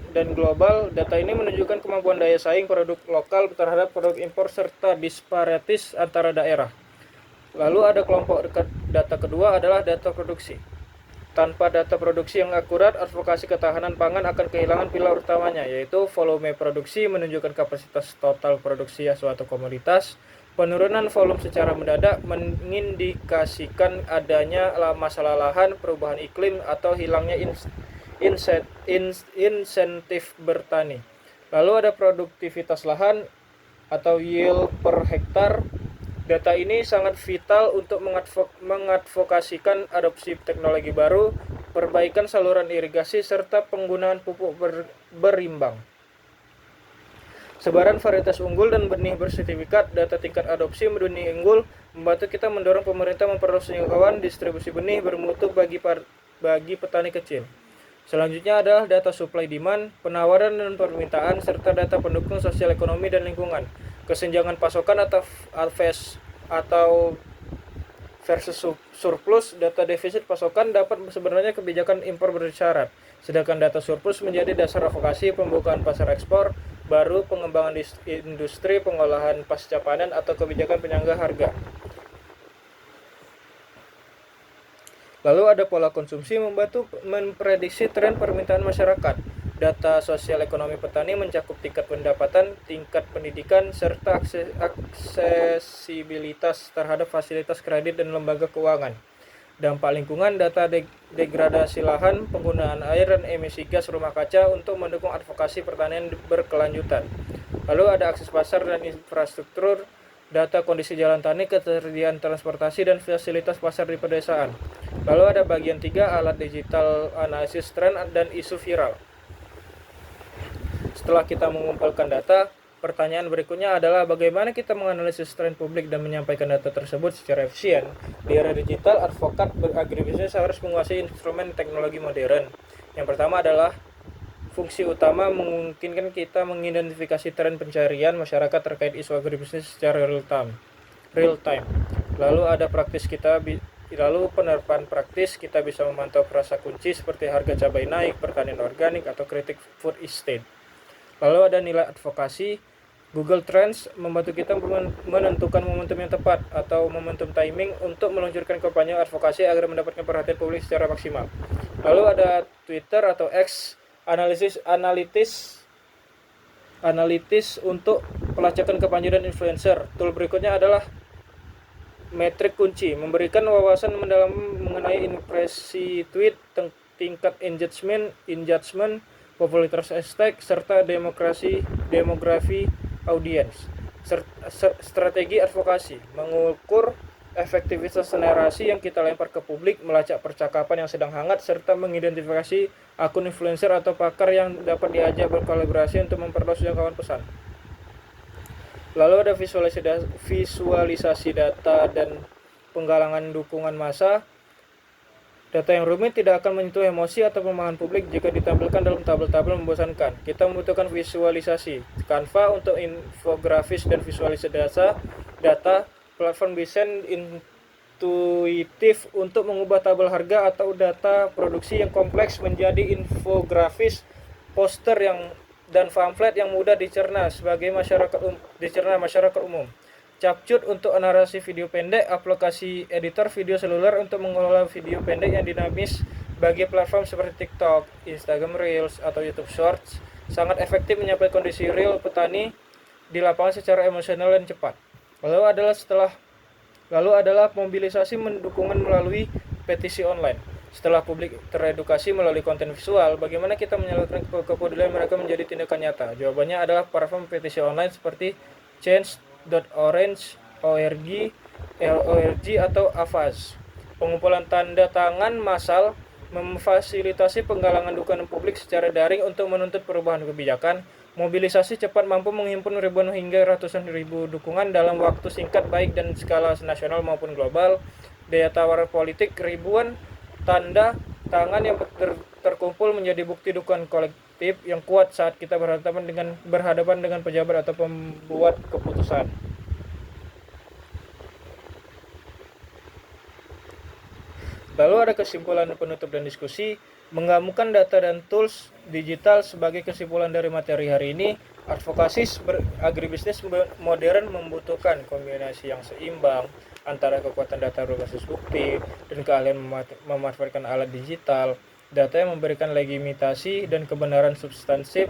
dan global. Data ini menunjukkan kemampuan daya saing produk lokal terhadap produk impor serta disparitas antara daerah. Lalu ada kelompok data kedua adalah data produksi. Tanpa data produksi yang akurat, advokasi ketahanan pangan akan kehilangan pilar utamanya, yaitu volume produksi menunjukkan kapasitas total produksi suatu komoditas. Penurunan volume secara mendadak mengindikasikan adanya masalah lahan, perubahan iklim, atau hilangnya insentif bertani. Lalu ada produktivitas lahan atau yield per hektar. Data ini sangat vital untuk mengadvokasikan adopsi teknologi baru, perbaikan saluran irigasi, serta penggunaan pupuk berimbang. Sebaran varietas unggul dan benih bersertifikat. Data tingkat adopsi benih unggul membantu kita mendorong pemerintah memperluas jangkauan distribusi benih bermutu bagi petani kecil. Selanjutnya adalah data supply demand, penawaran dan permintaan, serta data pendukung sosial ekonomi dan lingkungan. Kesenjangan pasokan atau versus surplus. Data defisit pasokan dapat sebenarnya kebijakan impor bersyarat, sedangkan data surplus menjadi dasar advokasi pembukaan pasar ekspor baru, pengembangan industri pengolahan pasca panen, atau kebijakan penyangga harga. Lalu ada pola konsumsi membantu memprediksi tren permintaan masyarakat. Data sosial ekonomi petani mencakup tingkat pendapatan, tingkat pendidikan, serta aksesibilitas terhadap fasilitas kredit dan lembaga keuangan. Dampak lingkungan, data degradasi lahan, penggunaan air, dan emisi gas rumah kaca untuk mendukung advokasi pertanian berkelanjutan. Lalu ada akses pasar dan infrastruktur, data kondisi jalan tani, ketersediaan transportasi, dan fasilitas pasar di pedesaan. Lalu ada bagian 3, alat digital analisis tren dan isu viral. Setelah kita mengumpulkan data, pertanyaan berikutnya adalah bagaimana kita menganalisis tren publik dan menyampaikan data tersebut secara efisien. Di era digital, advokat agribisnis harus menguasai instrumen teknologi modern. Yang pertama adalah fungsi utama memungkinkan kita mengidentifikasi tren pencarian masyarakat terkait isu agribisnis secara real time. Lalu penerapan praktis, kita bisa memantau frasa kunci seperti harga cabai naik, pertanian organik, atau kritik food estate. Lalu ada nilai advokasi. Google Trends membantu kita menentukan momentum yang tepat atau momentum timing untuk meluncurkan kampanye advokasi agar mendapatkan perhatian publik secara maksimal. Lalu ada Twitter atau X, analitis untuk pelacakan kampanye dan influencer. Tool berikutnya adalah metrik kunci, memberikan wawasan mendalam mengenai impresi tweet, tingkat engagement, popularitas hashtag, serta demografi audiens. Strategi advokasi, mengukur efektivitas narasi yang kita lempar ke publik, melacak percakapan yang sedang hangat, serta mengidentifikasi akun influencer atau pakar yang dapat diajak berkolaborasi untuk memperluas jangkauan pesan. Lalu ada visualisasi data dan penggalangan dukungan massa. Data yang rumit tidak akan menyentuh emosi atau pemahaman publik jika ditampilkan dalam tabel-tabel membosankan. Kita membutuhkan visualisasi. Canva untuk infografis dan visualisasi data, platform desain intuitif untuk mengubah tabel harga atau data produksi yang kompleks menjadi infografis, poster dan pamflet yang mudah dicerna masyarakat umum. Capcut untuk narasi video pendek, aplikasi editor video seluler untuk mengelola video pendek yang dinamis bagi platform seperti TikTok, Instagram Reels, atau YouTube Shorts, sangat efektif menyampaikan kondisi real petani di lapangan secara emosional dan cepat. Lalu adalah mobilisasi dukungan melalui petisi online. Setelah publik teredukasi melalui konten visual, bagaimana kita menyalurkan kepedulian mereka menjadi tindakan nyata? Jawabannya adalah platform petisi online seperti Change.org atau Avaz. Pengumpulan tanda tangan massal memfasilitasi penggalangan dukungan publik secara daring untuk menuntut perubahan kebijakan. Mobilisasi cepat mampu menghimpun ribuan hingga ratusan ribu dukungan dalam waktu singkat baik dan skala nasional maupun global. Daya tawar politik ribuan tanda tangan yang terkumpul menjadi bukti dukungan kolektif yang kuat saat kita berhadapan dengan pejabat atau pembuat keputusan. Lalu ada kesimpulan penutup dan diskusi. Menggabungkan data dan tools digital sebagai kesimpulan dari materi hari ini, advokasi agribisnis modern membutuhkan kombinasi yang seimbang antara kekuatan data berbasis bukti dan keahlian memanfaatkan alat digital. Data yang memberikan legitimasi dan kebenaran substantif,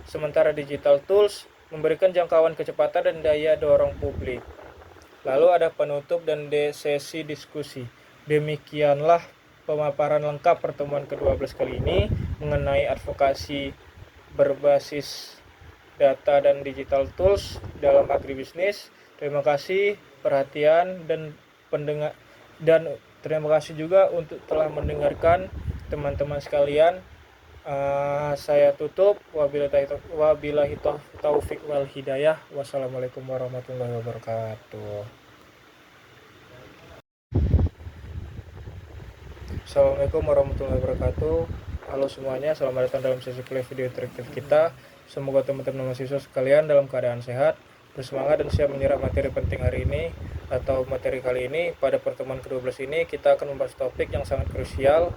sementara digital tools memberikan jangkauan kecepatan dan daya dorong publik. Lalu ada penutup dan sesi diskusi. Demikianlah pemaparan lengkap pertemuan ke-12 kali ini mengenai advokasi berbasis data dan digital tools dalam agribisnis. Terima kasih perhatian dan pendengar, dan terima kasih juga untuk telah mendengarkan teman-teman sekalian. Saya tutup. Wabillahi taufik wal hidayah. Wassalamualaikum warahmatullahi wabarakatuh. Assalamualaikum warahmatullahi wabarakatuh. Halo semuanya, selamat datang dalam sesi kuliah video interaktif kita. Semoga teman-teman mahasiswa sekalian dalam keadaan sehat, bersemangat dan siap menyerap materi penting hari ini atau materi kali ini. Pada pertemuan ke-12 ini kita akan membahas topik yang sangat krusial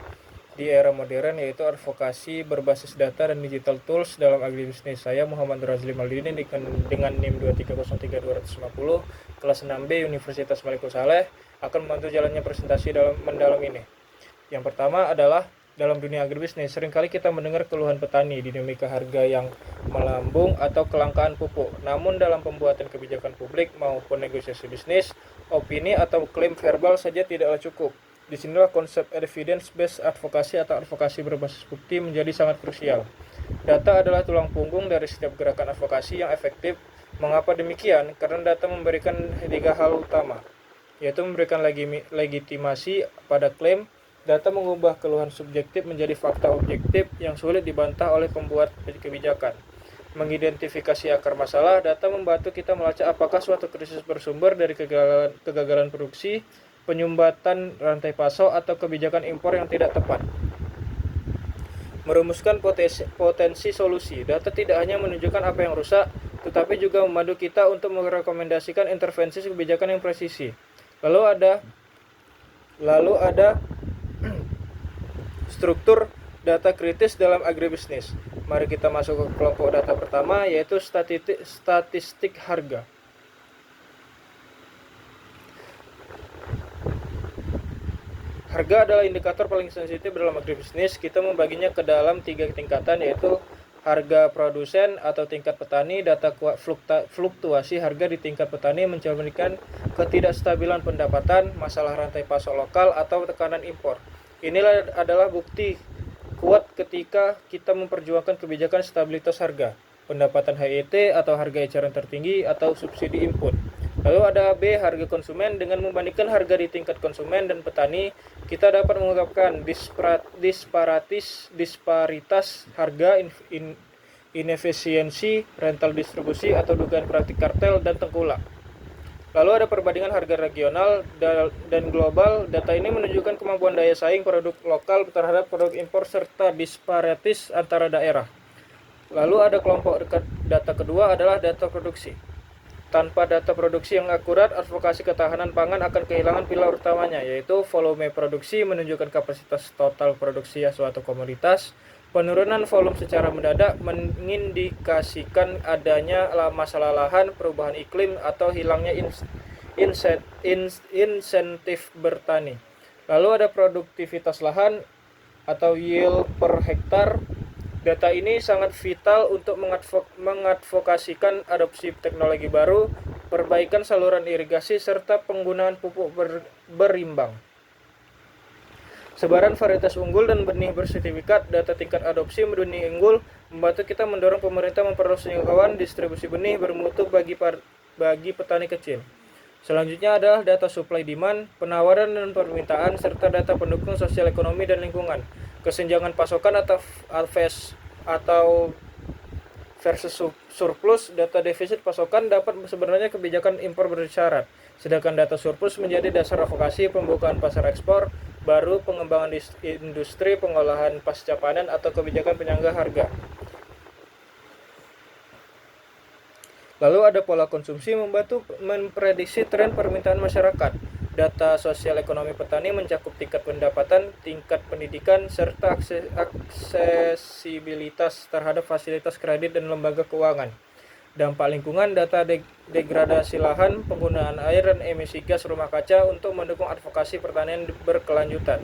di era modern, yaitu advokasi berbasis data dan digital tools dalam agribisnis. Saya Muhammad Razli Maldini dengan NIM 2303250 kelas 6B Universitas Malikul Saleh akan membantu jalannya presentasi mendalam ini. Yang pertama adalah dalam dunia agribisnis, seringkali kita mendengar keluhan petani, dinamika harga yang melambung atau kelangkaan pupuk. Namun dalam pembuatan kebijakan publik maupun negosiasi bisnis, opini atau klaim verbal saja tidaklah cukup. Disinilah konsep evidence-based advokasi atau advokasi berbasis bukti menjadi sangat krusial. Data adalah tulang punggung dari setiap gerakan advokasi yang efektif. Mengapa demikian? Karena data memberikan 3 hal utama, yaitu memberikan legitimasi pada klaim. Data mengubah keluhan subjektif menjadi fakta objektif yang sulit dibantah oleh pembuat kebijakan. Mengidentifikasi akar masalah, data membantu kita melacak apakah suatu krisis bersumber dari kegagalan produksi, penyumbatan rantai pasok, atau kebijakan impor yang tidak tepat. Merumuskan potensi solusi, data tidak hanya menunjukkan apa yang rusak, tetapi juga membantu kita untuk merekomendasikan intervensi kebijakan yang presisi. Lalu ada struktur data kritis dalam agribisnis. Mari kita masuk ke kelompok data pertama, yaitu statistik harga. Harga adalah indikator paling sensitif dalam agribisnis. Kita membaginya ke dalam 3 tingkatan, yaitu harga produsen atau tingkat petani. Data fluktuasi harga di tingkat petani mencerminkan ketidakstabilan pendapatan, masalah rantai pasok lokal, atau tekanan impor. Inilah adalah bukti kuat ketika kita memperjuangkan kebijakan stabilitas harga, pendapatan HET atau harga eceran tertinggi atau subsidi input. Lalu ada B, harga konsumen. Dengan membandingkan harga di tingkat konsumen dan petani, kita dapat mengungkapkan disparitas harga, inefisiensi, rental distribusi atau dugaan praktik kartel dan tengkulak. Lalu ada perbandingan harga regional dan global. Data ini menunjukkan kemampuan daya saing produk lokal terhadap produk impor serta disparitas antara daerah. Lalu ada kelompok data kedua adalah data produksi. Tanpa data produksi yang akurat, advokasi ketahanan pangan akan kehilangan pilar utamanya, yaitu volume produksi menunjukkan kapasitas total produksi suatu komoditas. Penurunan volume secara mendadak mengindikasikan adanya masalah lahan, perubahan iklim, atau hilangnya insentif bertani. Lalu ada produktivitas lahan atau yield per hektar. Data ini sangat vital untuk mengadvokasikan adopsi teknologi baru, perbaikan saluran irigasi, serta penggunaan pupuk berimbang. Sebaran varietas unggul dan benih bersertifikat, data tingkat adopsi benih unggul membantu kita mendorong pemerintah memperluas jangkauan distribusi benih bermutu bagi petani kecil. Selanjutnya adalah data supply demand, penawaran dan permintaan, serta data pendukung sosial ekonomi dan lingkungan. Kesenjangan pasokan atau versus surplus, data defisit pasokan dapat sebenarnya kebijakan impor bersyarat, sedangkan data surplus menjadi dasar advokasi pembukaan pasar ekspor baru, pengembangan industri pengolahan pasca panen, atau kebijakan penyangga harga. Lalu ada pola konsumsi membantu memprediksi tren permintaan masyarakat. Data sosial ekonomi petani mencakup tingkat pendapatan, tingkat pendidikan, serta aksesibilitas terhadap fasilitas kredit dan lembaga keuangan. Dampak lingkungan, data degradasi lahan, penggunaan air, dan emisi gas rumah kaca untuk mendukung advokasi pertanian berkelanjutan.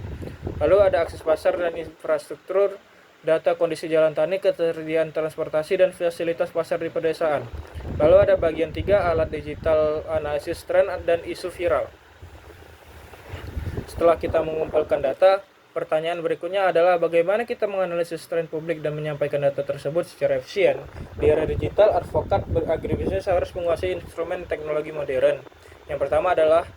Lalu ada akses pasar dan infrastruktur, data kondisi jalan tani, ketersediaan transportasi, dan fasilitas pasar di pedesaan. Lalu ada bagian 3, alat digital analisis tren dan isu viral. Setelah kita mengumpulkan data, pertanyaan berikutnya adalah bagaimana kita menganalisis tren publik dan menyampaikan data tersebut secara efisien. Di era digital, advokat agribisnis harus menguasai instrumen teknologi modern. Yang pertama adalah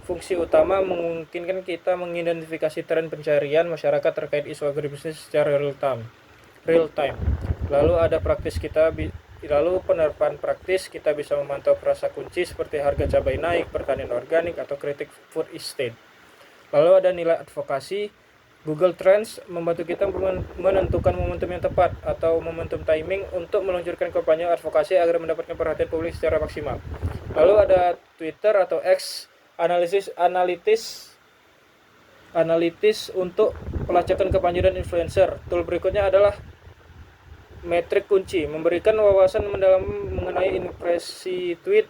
fungsi utama memungkinkan kita mengidentifikasi tren pencarian masyarakat terkait isu agribisnis secara real time. Lalu ada penerapan praktis, kita bisa memantau frasa kunci seperti harga cabai naik, pertanian organik, atau kritik food estate. Lalu ada nilai advokasi. Google Trends membantu kita menentukan momentum yang tepat atau momentum timing untuk meluncurkan kampanye advokasi agar mendapatkan perhatian publik secara maksimal. Lalu ada Twitter atau X, analitis untuk pelacakan kampanye dan influencer. Tool berikutnya adalah metrik kunci, memberikan wawasan mendalam mengenai impresi tweet,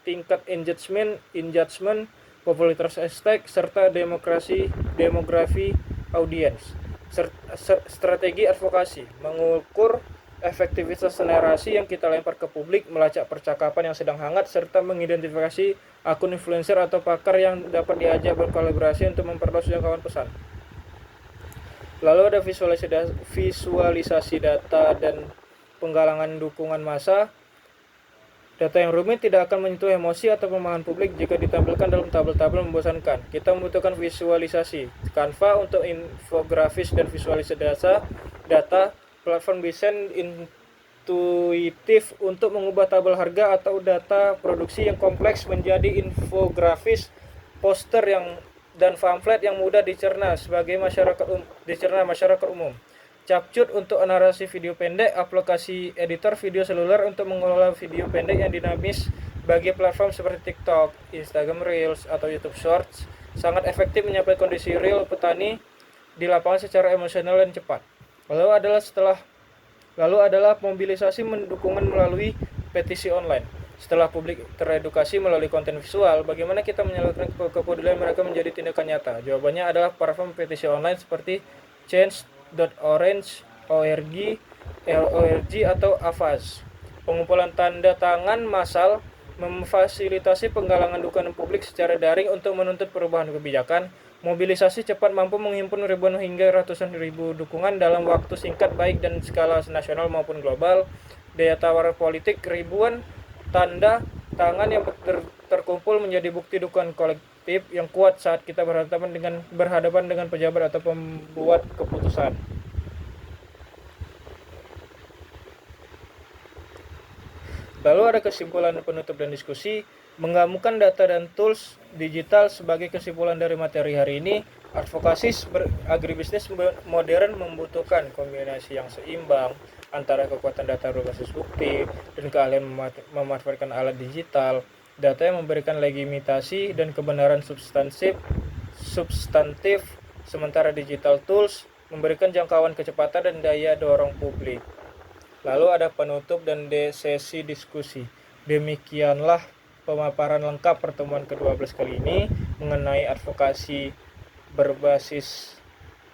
tingkat engagement, popularitas hashtag, serta demografi audiens. Strategi advokasi, mengukur efektivitas narasi yang kita lempar ke publik, melacak percakapan yang sedang hangat, serta mengidentifikasi akun influencer atau pakar yang dapat diajak berkolaborasi untuk memperluas jangkauan pesan. Lalu ada visualisasi data dan penggalangan dukungan massa. Data yang rumit tidak akan menyentuh emosi atau pemahaman publik jika ditampilkan dalam tabel-tabel membosankan. Kita membutuhkan visualisasi. Canva untuk infografis dan visualisasi data, platform desain intuitif untuk mengubah tabel harga atau data produksi yang kompleks menjadi infografis, poster dan pamflet yang mudah dicerna masyarakat umum. Capcut untuk narasi video pendek, aplikasi editor video seluler untuk mengelola video pendek yang dinamis bagi platform seperti TikTok, Instagram Reels, atau YouTube Shorts, sangat efektif menyampaikan kondisi real petani di lapangan secara emosional dan cepat. Lalu adalah mobilisasi dukungan melalui petisi online. Setelah publik teredukasi melalui konten visual, bagaimana kita menyalurkan kepedulian mereka menjadi tindakan nyata? Jawabannya adalah platform petisi online seperti Change.org atau Avaz. Pengumpulan tanda tangan massal memfasilitasi penggalangan dukungan publik secara daring untuk menuntut perubahan kebijakan. Mobilisasi cepat mampu menghimpun ribuan hingga ratusan ribu dukungan dalam waktu singkat baik dan skala nasional maupun global. Daya tawar politik, ribuan tanda tangan yang terkumpul menjadi bukti dukungan kolektif yang kuat saat kita berhadapan dengan pejabat atau pembuat keputusan. Lalu ada kesimpulan penutup dan diskusi. Menggabungkan data dan tools digital sebagai kesimpulan dari materi hari ini, advokasi agribisnis modern membutuhkan kombinasi yang seimbang antara kekuatan data berbasis bukti dan keahlian memanfaatkan alat digital, data yang memberikan legitimasi dan kebenaran substantif, sementara digital tools memberikan jangkauan kecepatan dan daya dorong publik. Lalu ada penutup dan sesi diskusi. Demikianlah pemaparan lengkap pertemuan ke-12 kali ini mengenai advokasi berbasis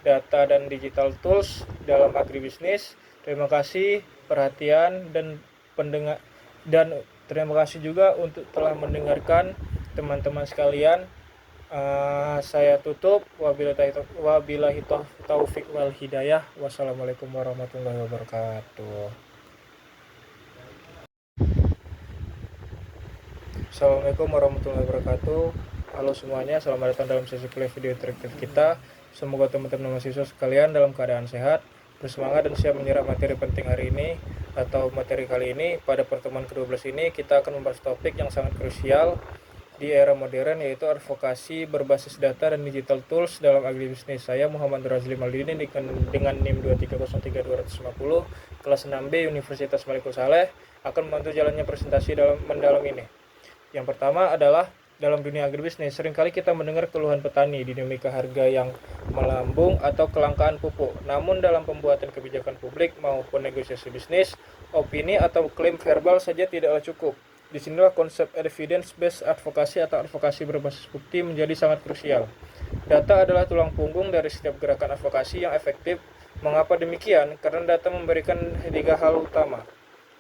data dan digital tools dalam agribisnis. Terima kasih perhatian dan pendengar, dan terima kasih juga untuk telah mendengarkan teman-teman sekalian. Saya tutup. Wabillahi taufik wal hidayah. Wassalamualaikum warahmatullahi wabarakatuh. Assalamualaikum warahmatullahi wabarakatuh. Halo semuanya, selamat datang dalam sesi kuliah video interaktif kita. Semoga teman-teman mahasiswa sekalian dalam keadaan sehat, bersemangat dan siap menyerap materi penting hari ini atau materi kali ini. Pada pertemuan ke-12 ini kita akan membahas topik yang sangat krusial di era modern, yaitu advokasi berbasis data dan digital tools dalam agribisnis. Saya Muhammad Razli Maldini dengan NIM 2303250 kelas 6B Universitas Malikul Saleh akan membantu jalannya presentasi mendalam ini. Yang pertama adalah dalam dunia agribisnis, seringkali kita mendengar keluhan petani, dinamika harga yang melambung atau kelangkaan pupuk. Namun dalam pembuatan kebijakan publik maupun negosiasi bisnis, opini atau klaim verbal saja tidaklah cukup. Disinilah konsep evidence-based advokasi atau advokasi berbasis bukti menjadi sangat krusial. Data adalah tulang punggung dari setiap gerakan advokasi yang efektif. Mengapa demikian? Karena data memberikan 3 hal utama,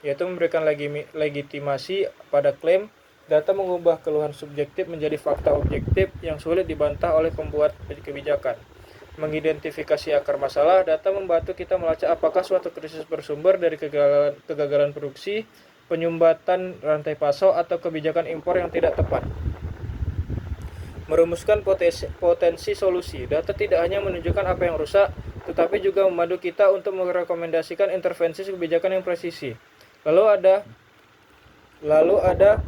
yaitu memberikan legitimasi pada klaim. Data mengubah keluhan subjektif menjadi fakta objektif yang sulit dibantah oleh pembuat kebijakan. Mengidentifikasi akar masalah, data membantu kita melacak apakah suatu krisis bersumber dari kegagalan produksi, penyumbatan rantai pasok, atau kebijakan impor yang tidak tepat. Merumuskan potensi solusi. Data tidak hanya menunjukkan apa yang rusak, tetapi juga membantu kita untuk merekomendasikan intervensi kebijakan yang presisi. Lalu ada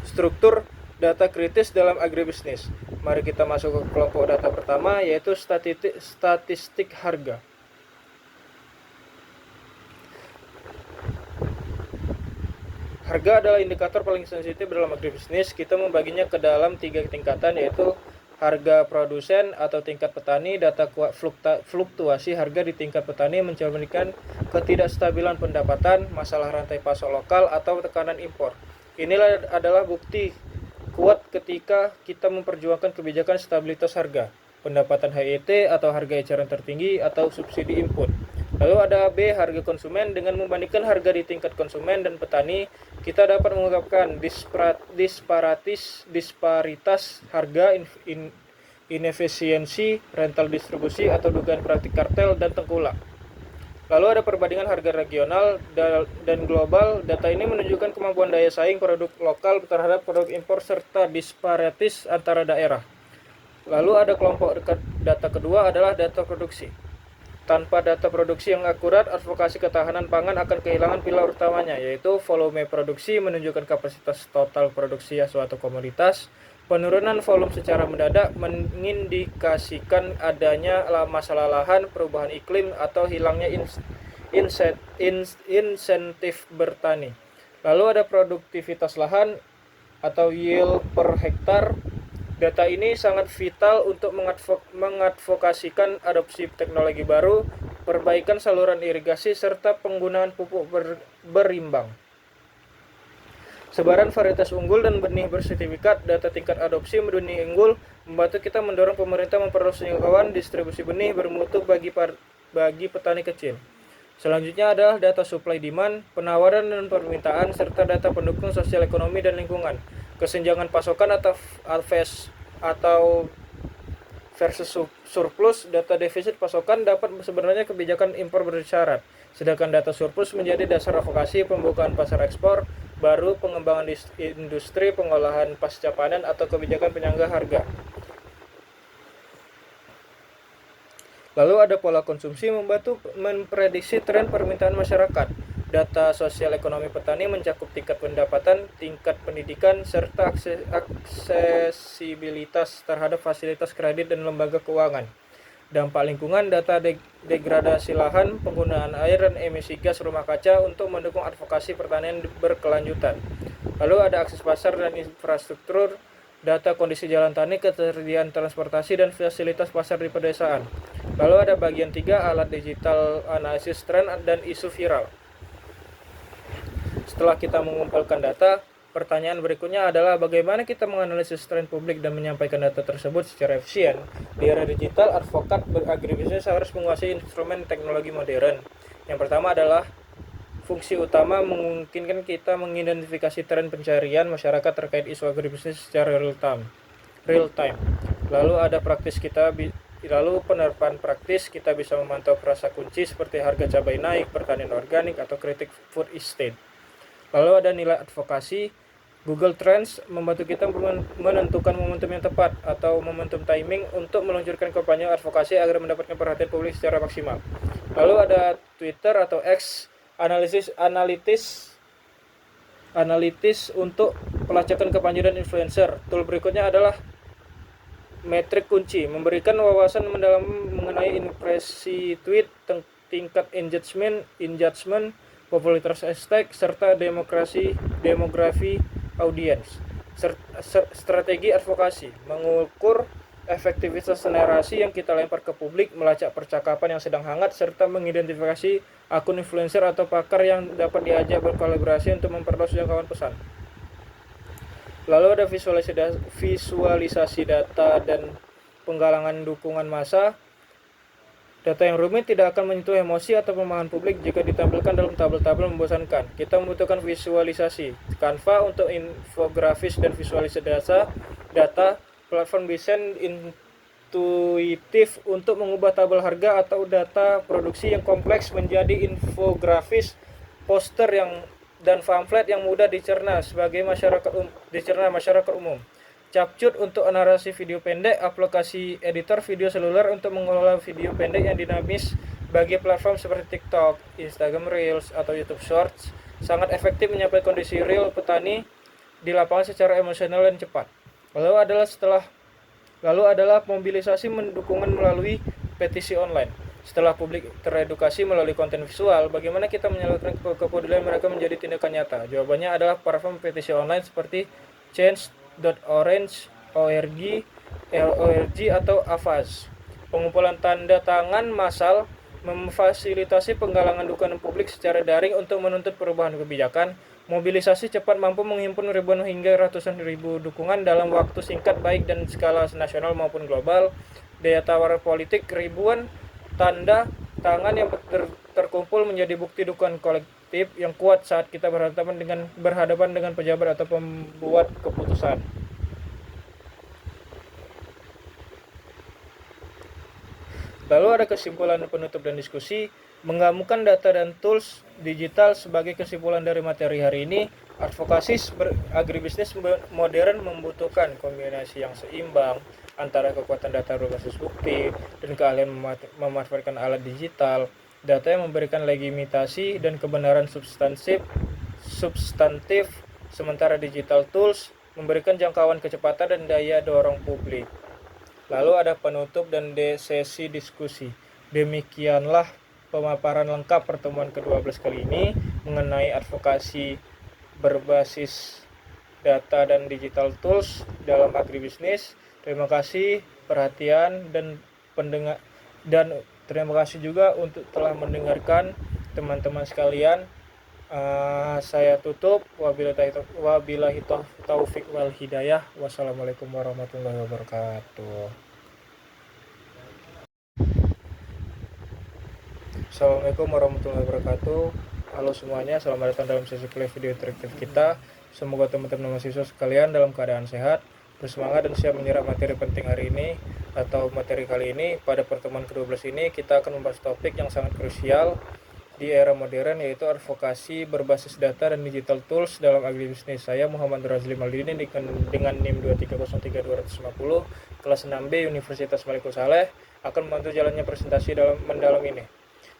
struktur data kritis dalam agribisnis. Mari kita masuk ke kelompok data pertama, yaitu statistik harga. Harga adalah indikator paling sensitif dalam agribisnis. Kita membaginya ke dalam 3 tingkatan, yaitu harga produsen atau tingkat petani. Data fluktuasi harga di tingkat petani mencerminkan ketidakstabilan pendapatan, masalah rantai pasok lokal, atau tekanan impor. Inilah adalah bukti kuat ketika kita memperjuangkan kebijakan stabilitas harga, pendapatan HET atau harga eceran tertinggi atau subsidi input. Lalu ada B, harga konsumen. Dengan membandingkan harga di tingkat konsumen dan petani, kita dapat mengungkapkan disparitas harga, inefisiensi, rental distribusi atau dugaan praktik kartel dan tengkulak. Lalu ada perbandingan harga regional dan global. Data ini menunjukkan kemampuan daya saing produk lokal terhadap produk impor serta disparitas antara daerah. Lalu ada kelompok data kedua adalah data produksi. Tanpa data produksi yang akurat, advokasi ketahanan pangan akan kehilangan pilar utamanya, yaitu volume produksi menunjukkan kapasitas total produksi suatu komoditas. Penurunan volume secara mendadak mengindikasikan adanya masalah lahan, perubahan iklim, atau hilangnya insentif bertani. Lalu ada produktivitas lahan atau yield per hektar. Data ini sangat vital untuk mengadvokasikan adopsi teknologi baru, perbaikan saluran irigasi, serta penggunaan pupuk berimbang. Sebaran varietas unggul dan benih bersertifikat. Data tingkat adopsi benih unggul membantu kita mendorong pemerintah memperluas jangkauan distribusi benih bermutu bagi petani kecil. Selanjutnya adalah data supply demand, penawaran dan permintaan, serta data pendukung sosial ekonomi dan lingkungan. Kesenjangan pasokan atau versus surplus. Data defisit pasokan dapat sebenarnya kebijakan impor bersyarat, sedangkan data surplus menjadi dasar advokasi pembukaan pasar ekspor baru, pengembangan industri pengolahan pasca panen, atau kebijakan penyangga harga. Lalu ada pola konsumsi, membantu memprediksi tren permintaan masyarakat. Data sosial ekonomi petani mencakup tingkat pendapatan, tingkat pendidikan, serta aksesibilitas terhadap fasilitas kredit dan lembaga keuangan. Dampak lingkungan, data degradasi lahan, penggunaan air, dan emisi gas rumah kaca untuk mendukung advokasi pertanian berkelanjutan. Lalu ada akses pasar dan infrastruktur. data kondisi jalan tani, ketersediaan transportasi, dan fasilitas pasar di pedesaan. Lalu ada bagian 3, alat digital analisis tren dan isu viral. Setelah kita mengumpulkan data, pertanyaan berikutnya adalah bagaimana kita menganalisis tren publik dan menyampaikan data tersebut secara efisien. Di era digital, advokat agribisnis harus menguasai instrumen teknologi modern. Yang pertama adalah fungsi utama memungkinkan kita mengidentifikasi tren pencarian masyarakat terkait isu agribisnis secara real time. Lalu penerapan praktis kita bisa memantau frasa kunci seperti harga cabai naik, pertanian organik, atau kritik food estate. Lalu ada nilai advokasi. Google Trends membantu kita menentukan momentum yang tepat atau momentum timing untuk meluncurkan kampanye advokasi agar mendapatkan perhatian publik secara maksimal. Lalu ada Twitter atau X, analitis untuk pelacakan kampanye dan influencer. Tool berikutnya adalah metrik kunci, memberikan wawasan mendalam mengenai impresi tweet, tingkat engagement, popularitas hashtag, serta demografi audiens. Strategi advokasi, mengukur efektivitas narasi yang kita lempar ke publik, melacak percakapan yang sedang hangat, serta mengidentifikasi akun influencer atau pakar yang dapat diajak berkolaborasi untuk memperluas jangkauan pesan. Lalu ada visualisasi data dan penggalangan dukungan massa. Data yang rumit tidak akan menyentuh emosi atau pemahaman publik jika ditampilkan dalam tabel-tabel membosankan. Kita membutuhkan visualisasi. Canva untuk infografis dan visualisasi data, platform desain intuitif untuk mengubah tabel harga atau data produksi yang kompleks menjadi infografis, poster dan pamflet yang mudah dicerna masyarakat umum. Capcut untuk narasi video pendek, aplikasi editor video seluler untuk mengelola video pendek yang dinamis bagi platform seperti TikTok, Instagram Reels, atau YouTube Shorts, sangat efektif menyampaikan kondisi real petani di lapangan secara emosional dan cepat. Lalu adalah mobilisasi dukungan melalui petisi online. Setelah publik teredukasi melalui konten visual, bagaimana kita menyalurkan kepedulian mereka menjadi tindakan nyata? Jawabannya adalah platform petisi online seperti Change.org atau Avaz. Pengumpulan tanda tangan massal memfasilitasi penggalangan dukungan publik secara daring untuk menuntut perubahan kebijakan. Mobilisasi cepat mampu menghimpun ribuan hingga ratusan ribu dukungan dalam waktu singkat baik dan skala nasional maupun global. Daya tawar politik, ribuan tanda tangan yang terkumpul menjadi bukti dukungan kolektif yang kuat saat kita berhadapan dengan pejabat atau pembuat keputusan. Lalu ada kesimpulan penutup dan diskusi. Menggabungkan data dan tools digital sebagai kesimpulan dari materi hari ini, advokasi agribisnis modern membutuhkan kombinasi yang seimbang antara kekuatan data berbasis bukti dan keahlian memanfaatkan alat digital. Data yang memberikan legitimasi dan kebenaran substantif, sementara digital tools memberikan jangkauan kecepatan dan daya dorong publik. Lalu ada penutup dan sesi diskusi. Demikianlah pemaparan lengkap pertemuan ke-12 kali ini mengenai advokasi berbasis data dan digital tools dalam agribisnis. Terima kasih perhatian dan terima kasih juga untuk telah mendengarkan teman-teman sekalian. Saya tutup. Wabillahi taufik wal hidayah. Wassalamualaikum warahmatullahi wabarakatuh. Assalamualaikum warahmatullahi wabarakatuh. Halo semuanya, selamat datang dalam sesi kuliah video interaktif kita. Semoga teman-teman mahasiswa sekalian dalam keadaan sehat, bersemangat dan siap menyerap materi penting hari ini atau materi kali ini. Pada pertemuan ke-12 ini kita akan membahas topik yang sangat krusial di era modern, yaitu advokasi berbasis data dan digital tools dalam agribisnis. Saya Muhammad Razli Maldini dengan NIM 2303250 kelas 6B Universitas Maliku Saleh akan membantu jalannya presentasi mendalam ini.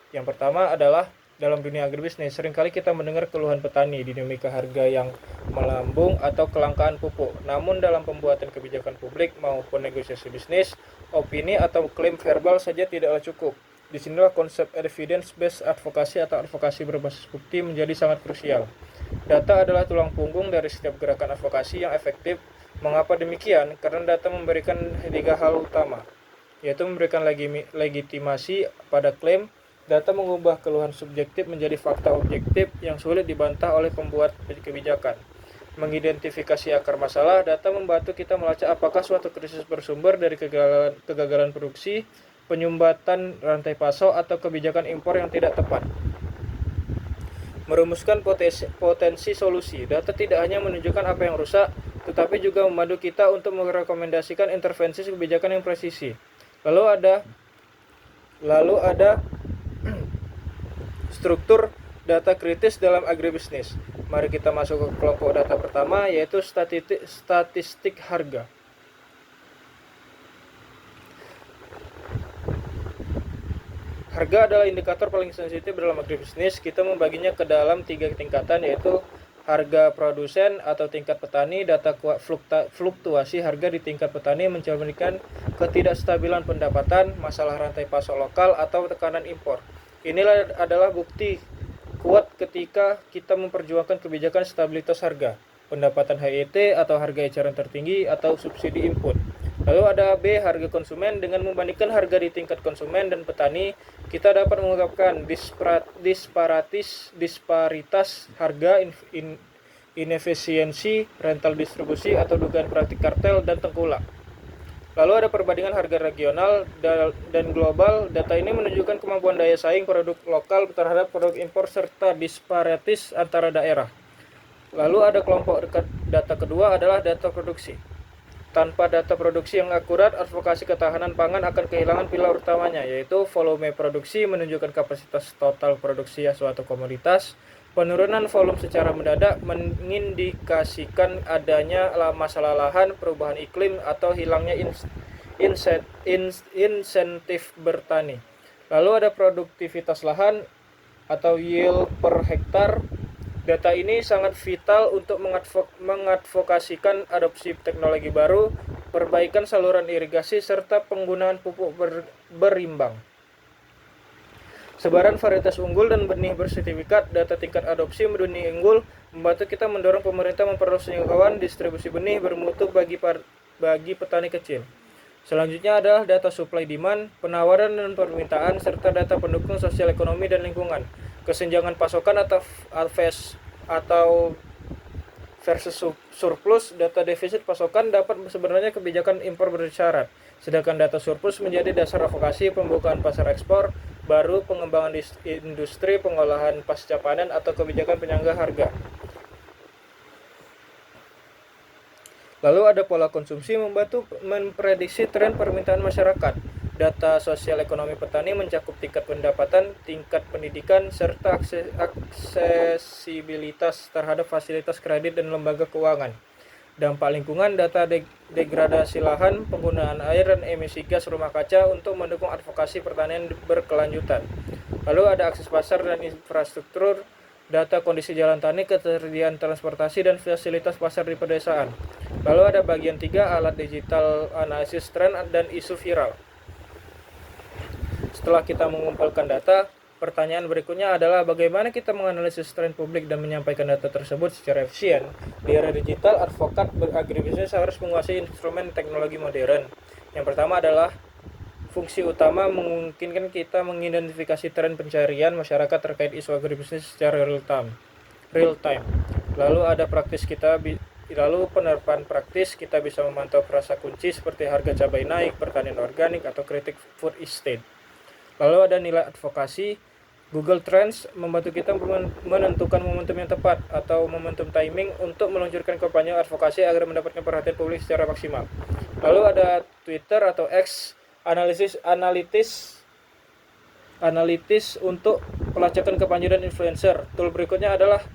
Yang pertama adalah dalam dunia agribisnis seringkali kita mendengar keluhan petani, dinamika harga yang melambung atau kelangkaan pupuk. Namun dalam pembuatan kebijakan publik maupun negosiasi bisnis, opini atau klaim verbal saja tidaklah cukup. Disinilah konsep evidence-based advokasi atau advokasi berbasis bukti menjadi sangat krusial. Data adalah tulang punggung dari setiap gerakan advokasi yang efektif. Mengapa demikian? Karena data memberikan 3 hal utama, yaitu memberikan legitimasi pada klaim. Data mengubah keluhan subjektif menjadi fakta objektif yang sulit dibantah oleh pembuat kebijakan. Mengidentifikasi akar masalah, data membantu kita melacak apakah suatu krisis bersumber dari kegagalan produksi, penyumbatan rantai pasok, atau kebijakan impor yang tidak tepat. Merumuskan potensi solusi, data tidak hanya menunjukkan apa yang rusak, tetapi juga membantu kita untuk merekomendasikan intervensi kebijakan yang presisi. Lalu ada struktur data kritis dalam agribisnis. Mari kita masuk ke kelompok data pertama, yaitu statistik harga. Harga adalah indikator paling sensitif dalam agribisnis. Kita membaginya ke dalam 3 tingkatan, yaitu harga produsen atau tingkat petani. Data fluktuasi harga di tingkat petani mencerminkan ketidakstabilan pendapatan, masalah rantai pasok lokal, atau tekanan impor. Inilah adalah bukti kuat ketika kita memperjuangkan kebijakan stabilitas harga, pendapatan HET atau harga eceran tertinggi atau subsidi input. Lalu ada B, harga konsumen. Dengan membandingkan harga di tingkat konsumen dan petani, kita dapat mengungkapkan disparitas harga, inefisiensi, rental distribusi, atau dugaan praktik kartel dan tengkulak. Lalu ada perbandingan harga regional dan global. Data ini menunjukkan kemampuan daya saing produk lokal terhadap produk impor serta disparitas antara daerah. Lalu ada kelompok data kedua adalah data produksi. Tanpa data produksi yang akurat, advokasi ketahanan pangan akan kehilangan pilar utamanya, yaitu volume produksi menunjukkan kapasitas total produksi suatu komoditas. Penurunan volume secara mendadak mengindikasikan adanya masalah lahan, perubahan iklim, atau hilangnya insentif bertani. Lalu ada produktivitas lahan atau yield per hektar. Data ini sangat vital untuk mengadvokasikan adopsi teknologi baru, perbaikan saluran irigasi, serta penggunaan pupuk berimbang. Sebaran varietas unggul dan benih bersertifikat. Data tingkat adopsi benih unggul membantu kita mendorong pemerintah memperluas jangkauan distribusi benih bermutu bagi petani kecil. Selanjutnya adalah data supply demand, penawaran dan permintaan, serta data pendukung sosial ekonomi dan lingkungan. Kesenjangan pasokan atau versus surplus. Data defisit pasokan dapat sebenarnya kebijakan impor bersyarat, sedangkan data surplus menjadi dasar advokasi pembukaan pasar ekspor baru, pengembangan industri pengolahan pasca panen, atau kebijakan penyangga harga. Lalu ada pola konsumsi, membantu memprediksi tren permintaan masyarakat. Data sosial ekonomi petani mencakup tingkat pendapatan, tingkat pendidikan, serta aksesibilitas terhadap fasilitas kredit dan lembaga keuangan. Dampak lingkungan, data degradasi lahan, penggunaan air, dan emisi gas rumah kaca untuk mendukung advokasi pertanian berkelanjutan. Lalu ada akses pasar dan infrastruktur, data kondisi jalan tani, ketersediaan transportasi, dan fasilitas pasar di pedesaan. Lalu ada bagian 3, alat digital, analisis tren, dan isu viral. Setelah kita mengumpulkan data, pertanyaan berikutnya adalah bagaimana kita menganalisis tren publik dan menyampaikan data tersebut secara efisien. Di era digital, advokat agribisnis harus menguasai instrumen teknologi modern. Yang pertama adalah fungsi utama memungkinkan kita mengidentifikasi tren pencarian masyarakat terkait isu agribisnis secara real time. Lalu penerapan praktis, kita bisa memantau frasa kunci seperti harga cabai naik, pertanian organik, atau kritik food estate. Lalu ada nilai advokasi. Google Trends membantu kita menentukan momentum yang tepat atau momentum timing untuk meluncurkan kampanye advokasi agar mendapatkan perhatian publik secara maksimal. Lalu ada Twitter atau X, analitis untuk pelacakan kampanye dan influencer. Tool berikutnya adalah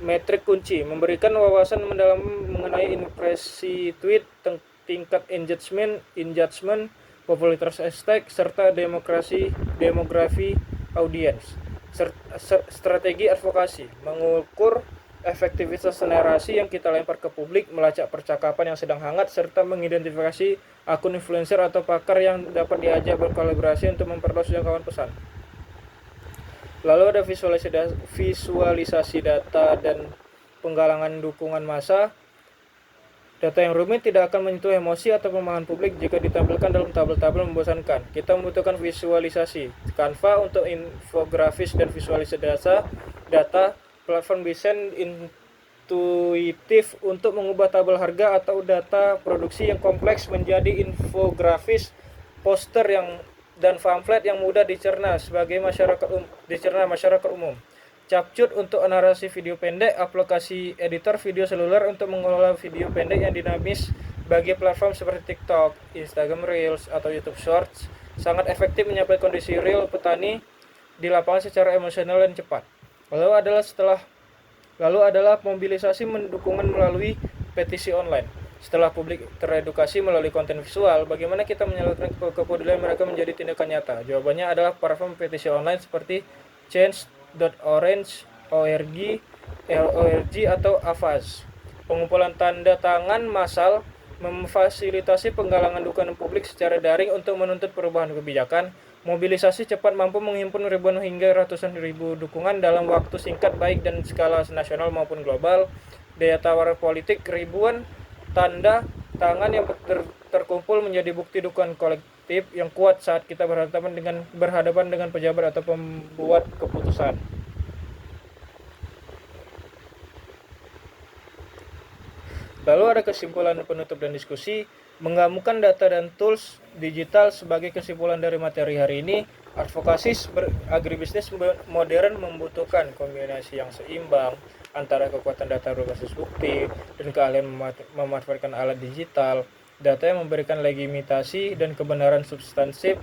metrik kunci, memberikan wawasan mendalam mengenai impresi tweet, tingkat engagement, popularitas hashtag, serta demografi audiens. Strategi advokasi, mengukur efektivitas narasi yang kita lempar ke publik, melacak percakapan yang sedang hangat, serta mengidentifikasi akun influencer atau pakar yang dapat diajak berkolaborasi untuk memperluas jangkauan pesan. Lalu ada visualisasi data dan penggalangan dukungan massa. Data yang rumit tidak akan menyentuh emosi atau pemahaman publik jika ditampilkan dalam tabel-tabel membosankan. Kita membutuhkan visualisasi. Canva untuk infografis dan visualisasi data, platform desain intuitif untuk mengubah tabel harga atau data produksi yang kompleks menjadi infografis, poster dan pamflet yang mudah dicerna masyarakat umum. Capcut untuk narasi video pendek, aplikasi editor video seluler untuk mengelola video pendek yang dinamis bagi platform seperti TikTok, Instagram Reels, atau YouTube Shorts, sangat efektif menyampaikan kondisi real petani di lapangan secara emosional dan cepat. Lalu adalah mobilisasi dukungan melalui petisi online. Setelah publik teredukasi melalui konten visual, bagaimana kita menyalurkan kepedulian mereka menjadi tindakan nyata? Jawabannya adalah platform petisi online seperti Change.org atau Avaz. Pengumpulan tanda tangan massal memfasilitasi penggalangan dukungan publik secara daring untuk menuntut perubahan kebijakan. Mobilisasi cepat mampu menghimpun ribuan hingga ratusan ribu dukungan dalam waktu singkat baik dan skala nasional maupun global. Daya tawar politik ribuan tanda tangan yang terkumpul menjadi bukti dukungan kolektif yang kuat saat kita berhadapan dengan pejabat atau pembuat keputusan. Lalu ada kesimpulan penutup dan diskusi. Menggabungkan data dan tools digital sebagai kesimpulan dari materi hari ini, advokasi agribisnis modern membutuhkan kombinasi yang seimbang antara kekuatan data berbasis bukti dan keahlian memanfaatkan alat digital. Data yang memberikan legitimasi dan kebenaran substantif,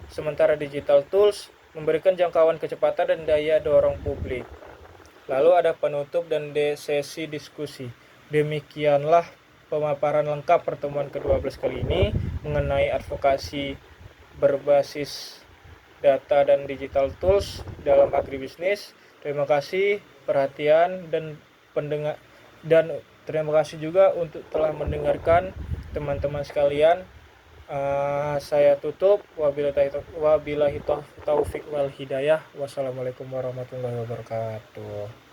sementara digital tools memberikan jangkauan kecepatan dan daya dorong publik. Lalu ada penutup dan sesi diskusi. Demikianlah pemaparan lengkap pertemuan ke-12 kali ini mengenai advokasi berbasis data dan digital tools dalam agribisnis. Terima kasih perhatian dan pendengar, dan terima kasih juga untuk telah mendengarkan teman-teman sekalian. Saya tutup. Wabillahi taufik wal hidayah. Wassalamualaikum warahmatullahi wabarakatuh.